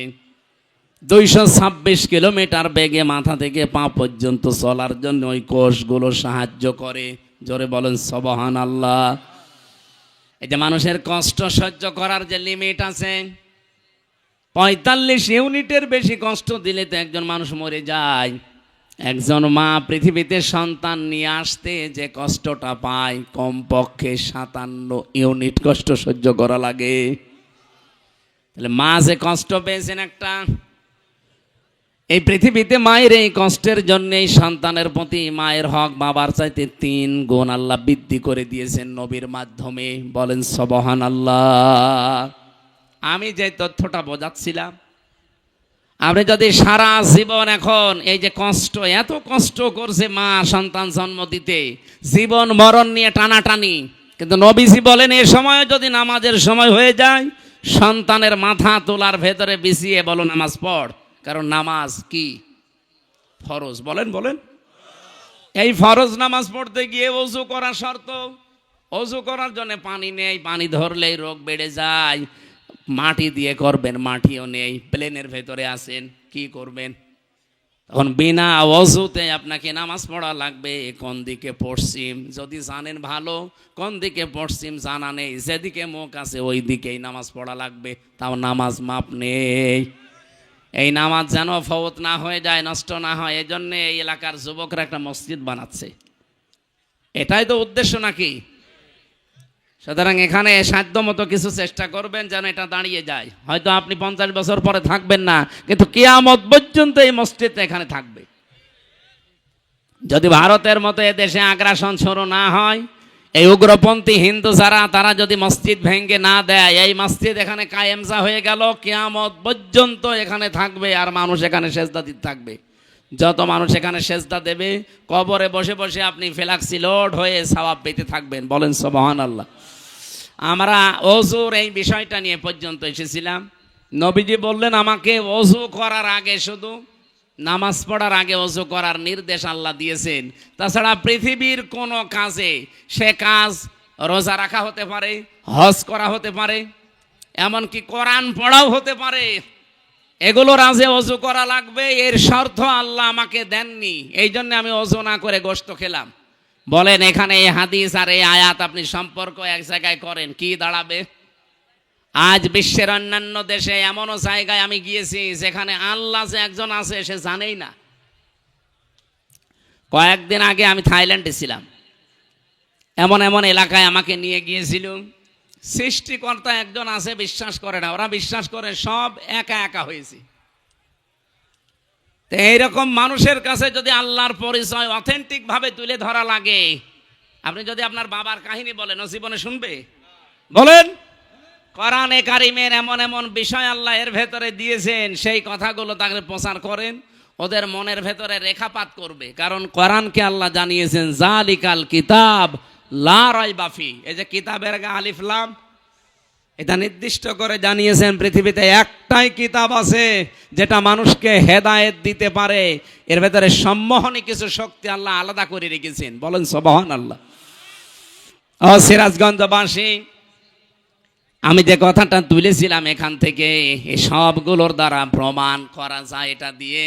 226 কিলোমিটার বেগে মাথা থেকে পা পর্যন্ত চলার জন্য ওই কোষগুলো সাহায্য করে। জোরে বলেন সুবহানাল্লাহ। এই যে মানুষের কষ্ট সহ্য করার যে লিমিট আছে, 45 ইউনিটের বেশি কষ্ট দিলে তো একজন মানুষ মরে যায়। একজন মা পৃথিবীতে সন্তান নিয়ে আসতে যে কষ্টটা পায়, কমপক্ষে 57 ইউনিট কষ্ট সহ্য করা লাগে। তাহলে মা যে কষ্ট পেয়েছেন একটা, এই পৃথিবীতে মায়ের এই কষ্টের জন্য এই সন্তানের প্রতি মায়ের হক বাবার চাইতে 3 গুণ আল্লাহ বৃদ্ধি করে দিয়েছেন নবীর মাধ্যমে। বলেন সুবহানাল্লাহ। আমি যে তথ্যটা বোঝাচ্ছিলাম, আপনি যদি সারা জীবন এখন এই যে কষ্ট, এত কষ্ট করছে মা সন্তান জন্ম দিতে, জীবন মরণ নিয়ে টানাটানি, কিন্তু নবীজি বলেন এ সময় যদি নামাজের সময় হয়ে যায়, সন্তানের মাথা তোলার ভেতরে বিছিয়ে বলো নামাজ পড়, কারণ নামাজ কি ফরজ। বলেন বলেন। এই ফরজ নামাজ পড়তে গিয়ে ওযু করা শর্ত। ওযু করার জন্য পানি নেই, পানি ধরলেই রোগ বেড়ে যায়। মাটি দিয়ে করবেন, মাটিও নেই, প্লেনের ভেতরে আছেন, কি করবেন? তখন বিনা ওযুতে আপনাকে নামাজ পড়া লাগবে। কোন দিকে পশ্চিম যদি জানেন ভালো, কোন দিকে পশ্চিম জানা নেই, যেদিকে মুখ আছে ওই দিকেই নামাজ পড়া লাগবে। তাও নামাজ মাপ নেই। এই নামাজ যেন ফৌত না হয়ে যায়, নষ্ট না হয়, এই জন্য এই এলাকার যুবকরা একটা মসজিদ বানাচ্ছে। এটাই তো উদ্দেশ্য নাকি? সুতরাং এখানে সাধ্যমতো কিছু চেষ্টা করবেন যেন এটা দাঁড়িয়ে যায়। হয়তো আপনি 50 বছর পরে থাকবেন না, কিন্তু কিয়ামত পর্যন্ত এই মসজিদটা এখানে থাকবে। যদি ভারতের মতো এদেশে আগ্রাসন শুরু না হয়, এই উগ্রপন্থী হিন্দু যারা, তারা যদি মসজিদ ভেঙে না দেয়, এই মসজিদ এখানে কায়েমজা হয়ে গেল, কিয়ামত পর্যন্ত এখানে থাকবে। আর মানুষ এখানে সেজদা দিতে থাকবে। যত মানুষ এখানে সেজদা দেবে, কবরে বসে বসে আপনি ফেলাক্সি লোড হয়ে সওয়াব পেতে থাকবেন। বলেন সুবহানাল্লাহ। আমরা ওযুর এই বিষয়টা নিয়ে পর্যন্ত এসেছিলাম। নবীজি বললেন আমাকে ওযু করার আগে, শুধু নামাজ পড়ার আগে ওযু করার নির্দেশ আল্লাহ দিয়েছেন। তাছাড়া পৃথিবীর কোনো কাজে, সে কাজ রোজা রাখা হতে পারে, হজ করা হতে পারে, এমনকি কোরআন পড়াও হতে পারে, এগুলোর আগে ওযু করা লাগবে। এর শর্ত আল্লাহ আমাকে দেননি, এই জন্য আমি ওযু না করে গোশত খেলাম। বলেন এখানে এই হাদিস আর এই আয়াত আপনি সম্পর্ক এক জায়গায় করেন, কি দাঁড়াবে? আজ বিশ্বের অন্যান্য দেশে এমনও জায়গায় আমি গিয়েছি যেখানে আল্লাহ যে একজন আছে সে জানেই না। কয়েকদিন আগে আমি থাইল্যান্ডে ছিলাম। এমন এমন এলাকায় আমাকে নিয়ে গিয়েছিল। সৃষ্টিকর্তা একজন আছে, বিশ্বাস করে না। ওরা বিশ্বাস করে সব একা একা হয়েছে। তো এইরকম মানুষের কাছে যদি আল্লাহর পরিচয় অথেন্টিক ভাবে তুলে ধরা লাগে, আপনি যদি আপনার বাবার কাহিনী বলেন, ও জীবনে শুনবে? বলেন। কোরআনে কারিমের এমন এমন বিষয় আল্লাহ এর ভেতরে দিয়েছেন, সেই কথাগুলো তাকে প্রচার করেন, ওদের মনের ভেতরে রেখাপাত করবে। কারণ কোরআনকে আল্লাহ জানিয়েছেন জালিকাল কিতাব লা রাইবা ফি। এই যে কিতাবের আগে আলিফ লাম, এটা নির্দিষ্ট করে জানিয়েছেন পৃথিবীতে একটাই কিতাব আছে যেটা মানুষকে হেদায়েত দিতে পারে। এর ভেতরে সম্মোহনী কিছু শক্তি আল্লাহ আলাদা করে রেখেছেন। বলেন সুবহানাল্লাহ। ও সিরাজগঞ্জবাসী, আমি যে কথাটা তুলেছিলাম এখান থেকে, এই সবগুলোর দ্বারা প্রমাণ করা যায় এটা দিয়ে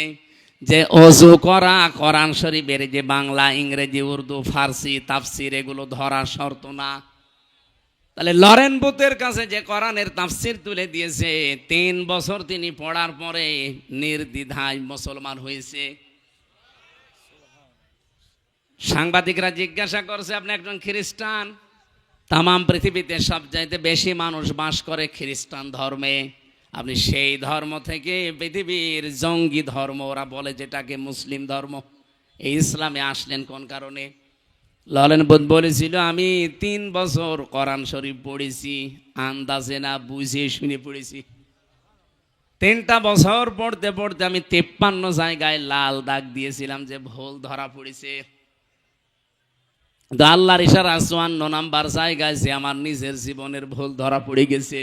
যে ওযু করা কোরআন শরীফের যে বাংলা, ইংরেজি, উর্দু, ফার্সি তাফসির এগুলো ধরা শর্ত না। তাহলে লরেন বুথের কাছে যে কোরআনের তাফসির তুলে দিয়েছে, 3 বছর তিনি পড়ার পরে নির্দ্বিধায় মুসলমান হয়েছে। সাংবাদিকরা জিজ্ঞাসা করছে আপনি একজন খ্রিস্টান, তামাম পৃথিবীতে সবচাইতে বেশি মানুষ বাস করে খ্রিস্টান ধর্মে, আপনি সেই ধর্ম থেকে পৃথিবীর জঙ্গি ধর্ম ওরা বলে যেটাকে মুসলিম ধর্ম, এই ইসলামে আসলেন কোন কারণে? লরেন বুথ বলেছিল আমি 3 বছর কোরআন শরীফ পড়েছি, আন্দাজে না বুঝে শুনে পড়েছি। 3টা বছর পড়তে পড়তে আমি 53 জায়গায় লাল দাগ দিয়েছিলাম যে ভুল ধরা পড়েছে। আল্লাহর ইশারা 54 নাম্বার জায়গায় যে আমার নিজের জীবনের ভুল ধরা পড়ে গেছে।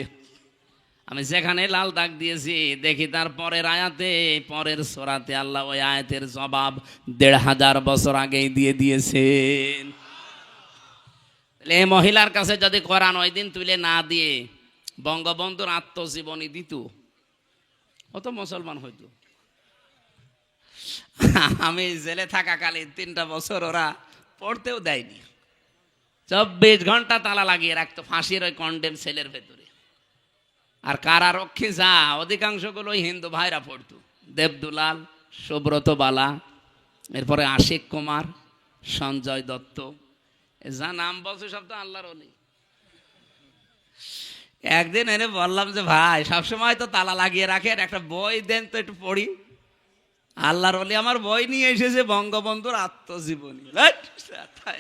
আমি যেখানে লাল দাগ দিয়েছি দেখি তার পরের আয়াতে, পরের সূরাতে আল্লাহ ওই আয়াতের জবাব 1500 বছর আগেই দিয়ে দিয়েছেন। এই মহিলার কাছে যদি কোরআন ওই দিন তুলে না দিয়ে বঙ্গবন্ধুর আত্মজীবনী দিত, ও তো মুসলমান হইতো। আমি জেলে থাকাকালীন 3টা বছর ওরা পড়তেও দেয়নি। 24 ঘন্টা তালা লাগিয়ে রাখতো ফাঁসির ওই কন্ডেম সেলের ভেতরে। আর কারারক্ষী যা অধিকাংশগুলো ওই হিন্দু ভাইরা পড়তো, দেবদুলাল, সুব্রত বালা, এরপরে আশিক কুমার, সঞ্জয় দত্ত, যা নাম বলছে সব তো আল্লাহর ওলি। একদিন এনে বললাম যে ভাই সবসময় তো তালা লাগিয়ে রাখেন, একটা বই দেন তো একটু পড়ি। আল্লাহর ওলি আমার বই নিয়ে এসেছে বঙ্গবন্ধুর আত্মজীবনী।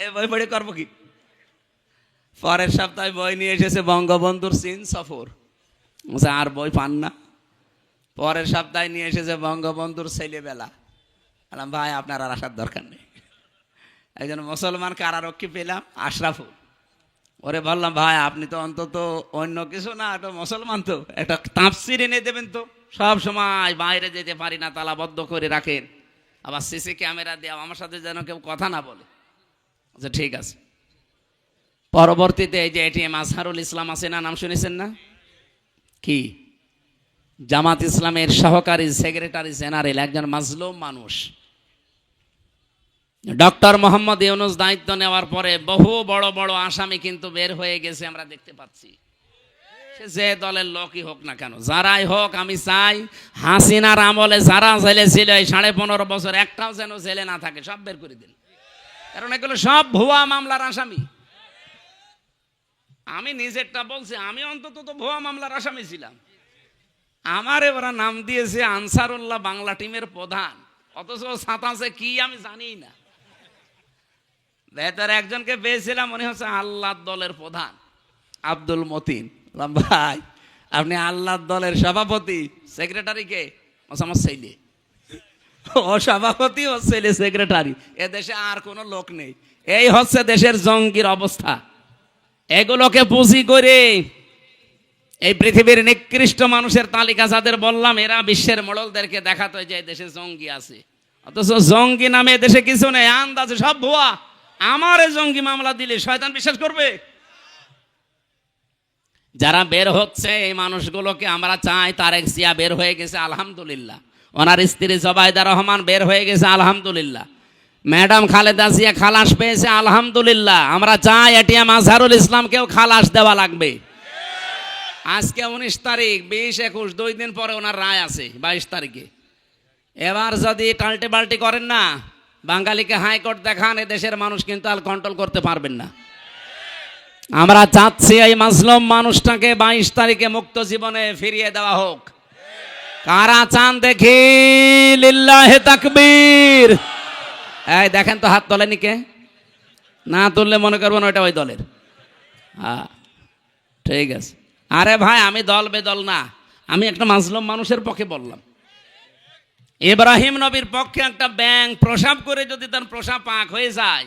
এ বই পড়ে করবো কি? পরের সপ্তাহে বই নিয়ে এসেছে বঙ্গবন্ধুর চীন সফর। আর বই পান না। পরের সপ্তাহে নিয়ে এসেছে বঙ্গবন্ধুর ছেলেবেলা। বললাম ভাই আপনার আর আসার দরকার নেই। একজন মুসলমান কারারক্ষী পেলাম, আশরাফুল। ওরে বললাম ভাই আপনি তো অন্তত অন্য কিছু না, একটা মুসলমান, তো একটা তাফসির এনে দেবেন তো। সব সময় বাইরে যেতে পারি না, তালাবদ্ধ করে রাখেন, আবার সিসি ক্যামেরা দেওয়া, আমার সাথে যেন কেউ কথা না বলে। আচ্ছা ঠিক আছে। পরবর্তীতে এই যে এটিএম আজহারুল ইসলাম আছে না, নাম শুনেছেন না? কি জামাত ইসলামের সহকারী সেক্রেটারি জেনারেল, একজন মাজলুম মানুষ। ডক্টর মোহাম্মদ ইউনূস দায়িত্ব নেওয়ার পরে বহু বড় বড় আসামি কিন্তু বের হয়ে গেছে, আমরা দেখতে পাচ্ছি। সে যে দলের লোকই হোক না কেন, যারাই হোক, আমি চাই হাসিনার আমলে যারা জেলে ছিল এই 15.5 বছর, একটাও যেন জেলে না থাকে, সব বের করে দিন। কারণ এগুলো সব ভুয়া মামলার আসামি। আমি নিজেরটা বলছি, আমি অন্তত তো ভুয়া মামলার আসামি ছিলাম। আমারে ওরা নাম দিয়েছে আনসারুল্লাহ বাংলা টিমের প্রধান, অথচ সাতাশে কি আমি জানি না। ভেতরে একজনকে পেয়েছিলাম, মনে হচ্ছে আল্লাহর দলের প্রধান, আব্দুল মতিন। ভাই আপনি আল্লাহর দলের সভাপতি, সেক্রেটারি কে? আমার ছেলে। ও সভাপতি, ও ছেলে সেক্রেটারি। এ দেশে আর কোনো লোক নেই। এই হচ্ছে দেশের জঙ্গির অবস্থা। এগুলোকে পুঁজি করে এই পৃথিবীর নিকৃষ্ট মানুষের তালিকা যাদের বললাম, এরা বিশ্বের মোড়লদেরকে দেখাতো যে দেশে জঙ্গি আছে, অথচ জঙ্গি নামে দেশে কিছু নেই, আন্দাজে সব ভুয়া। আমার জঙ্গি মামলা দিলে শয়তান বিশ্বাস করবে? যারা বের হচ্ছে এই মানুষগুলোকে আমরা চাই। তারেক জিয়া বের হয়ে গেছে আলহামদুলিল্লাহ, ওনার স্ত্রী জবাইদা রহমান বের হয়ে গেছে আলহামদুলিল্লাহ, ম্যাডাম খালেদা জিয়া খালাস পেয়েছে আলহামদুলিল্লাহ। আমরা চাই এটিএম আজহারুল ইসলামকেও খালাস দেওয়া লাগবে। আজকে 19 তারিখ, 20, 21, 2 দিন পরে ওনার রায় আছে 22 তারিখে। এবার যদি টাল্টে বাল্টি করেন না, বাঙালিকে হাইকোর্ট দেখান, এ দেশের মানুষ কিন্তু আর কন্ট্রোল করতে পারবেন না। আমরা চাচ্ছি এই মাজলুম মানুষটাকে 22 তারিখে মুক্ত জীবনে ফিরিয়ে দেওয়া হোক। কারা চান দেখি? লিল্লাহে তাকবীর। এই দেখেন তো, হাত তোলেনি কে? না তুললে মনে করবেন ওইটা ওই দলের। হ্যাঁ ঠিক আছে। আরে ভাই আমি দল বেদল না, আমি একটা মাজলুম মানুষের পক্ষে বললাম। ইব্রাহিম নবীর পক্ষে একটা ব্যাঙ প্রসাব করে যদি তার প্রসাব পাক হয়ে যায়,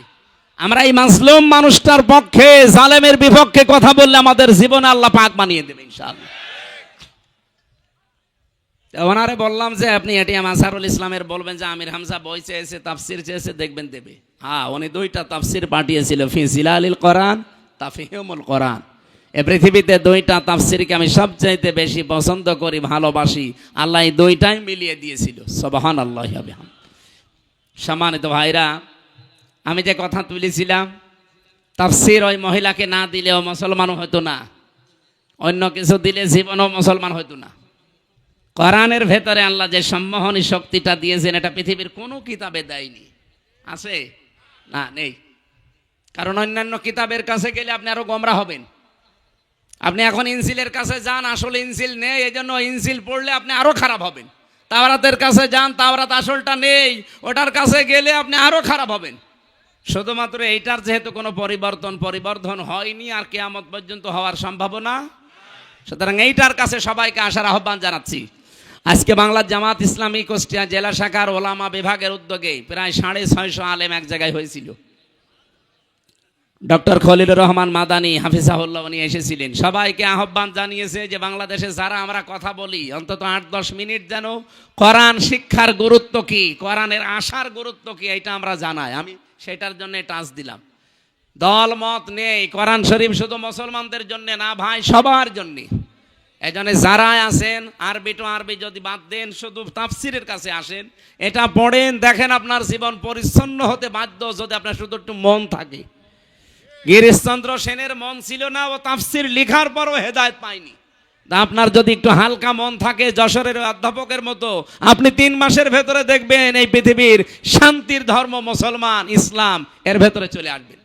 আমরা এই মাজলুম মানুষটার পক্ষে, জালেমের বিপক্ষে কথা বললে আমাদের জীবনে আল্লাহ পাক বানিয়ে দেবে ইনশাআল্লাহ। ওনারে বললাম যে আপনি এটিএম আজহারুল ইসলামের বলবেন যে আমির হামজা বই চেয়েছে, তাফসির চেয়েছে, দেখবেন দেবে। হ্যাঁ উনি 2টা তাফসির পাঠিয়েছিল, ফি জিলালিল কোরআন, তাফহিমুল কোরআন। এ পৃথিবীতে 2টা তাফসিরকে আমি সবচাইতে বেশি পছন্দ করি, ভালোবাসি। আল্লাহ এই 2টাই মিলিয়ে দিয়েছিল। সুবহানাল্লাহ। সম্মানিত ভাইরা, আমি যে কথা তুলেছিলাম, তাফসির ওই মহিলাকে না দিলেও মুসলমান হতো না, অন্য কিছু দিলে জীবনও মুসলমান হতো না। কোরআনের ভেতরে আল্লাহ যে সম্মোহনী শক্তিটা দিয়েছেন, এটা পৃথিবীর কোনো কিতাবে দেয়নি। আছে না? নেই। কারণ অন্যান্য কিতাবের কাছে গেলে আপনি আরো গোমরা হবেন। আপনি এখন ইনজিলের কাছে যান, আসলে ইনজিল নেই, এই জন্য ইনজিল পড়লে আপনি আরো খারাপ হবেন। তাওরাতের কাছে যান, তাওরাত আসলটা নেই, ওটার কাছে গেলে আপনি আরো খারাপ হবেন। শুধুমাত্র এইটার যেহেতু কোনো পরিবর্তন হয়নি, আর কিয়ামত পর্যন্ত হওয়ার সম্ভাবনা, সুতরাং এইটার কাছে সবাইকে আসার আহ্বান জানাচ্ছি। আজকে বাংলার জামাত ইসলামী কুষ্টিয়া জেলা শাখার ওলামা বিভাগের উদ্যোগে প্রায় 650 আলেম এক জায়গায় হয়েছিল। ডক্টর খলিলুর রহমান মাদানী হাফিজাহুল্লাহ উনি এসেছিলেন। সবাইকে আহ্বান জানিয়েছে যে বাংলাদেশে যারা আমরা কথা বলি, অন্তত 8-10 মিনিট যেন কোরআন শিক্ষার গুরুত্ব কি, কোরআনের আশার গুরুত্ব কি, এটা আমরা জানাই। আমি সেটার জন্য টাচ দিলাম। দল মত নেই, কোরআন শরীফ শুধু মুসলমানদের জন্য না ভাই, সবার জন্য। এই জন্য যারা আছেন, আরবি টু আরবি যদি বাদ দেন, শুধু তাফসিরের কাছে আসেন, এটা পড়েন, দেখেন আপনার জীবন পরিচ্ছন্ন হতে বাধ্য যদি আপনার শুধু একটু মন থাকে। গিরিশচন্দ্র সেনের মন ছিল না, ও তাফসির লেখার পরও হেদায়েত পায়নি। তা আপনার যদি একটু হালকা মন থাকে যশোরের অধ্যাপকের মতো, আপনি 3 মাসের ভেতরে দেখবেন এই পৃথিবীর শান্তির ধর্ম মুসলমান, ইসলাম এর ভেতরে চলে আসবেন।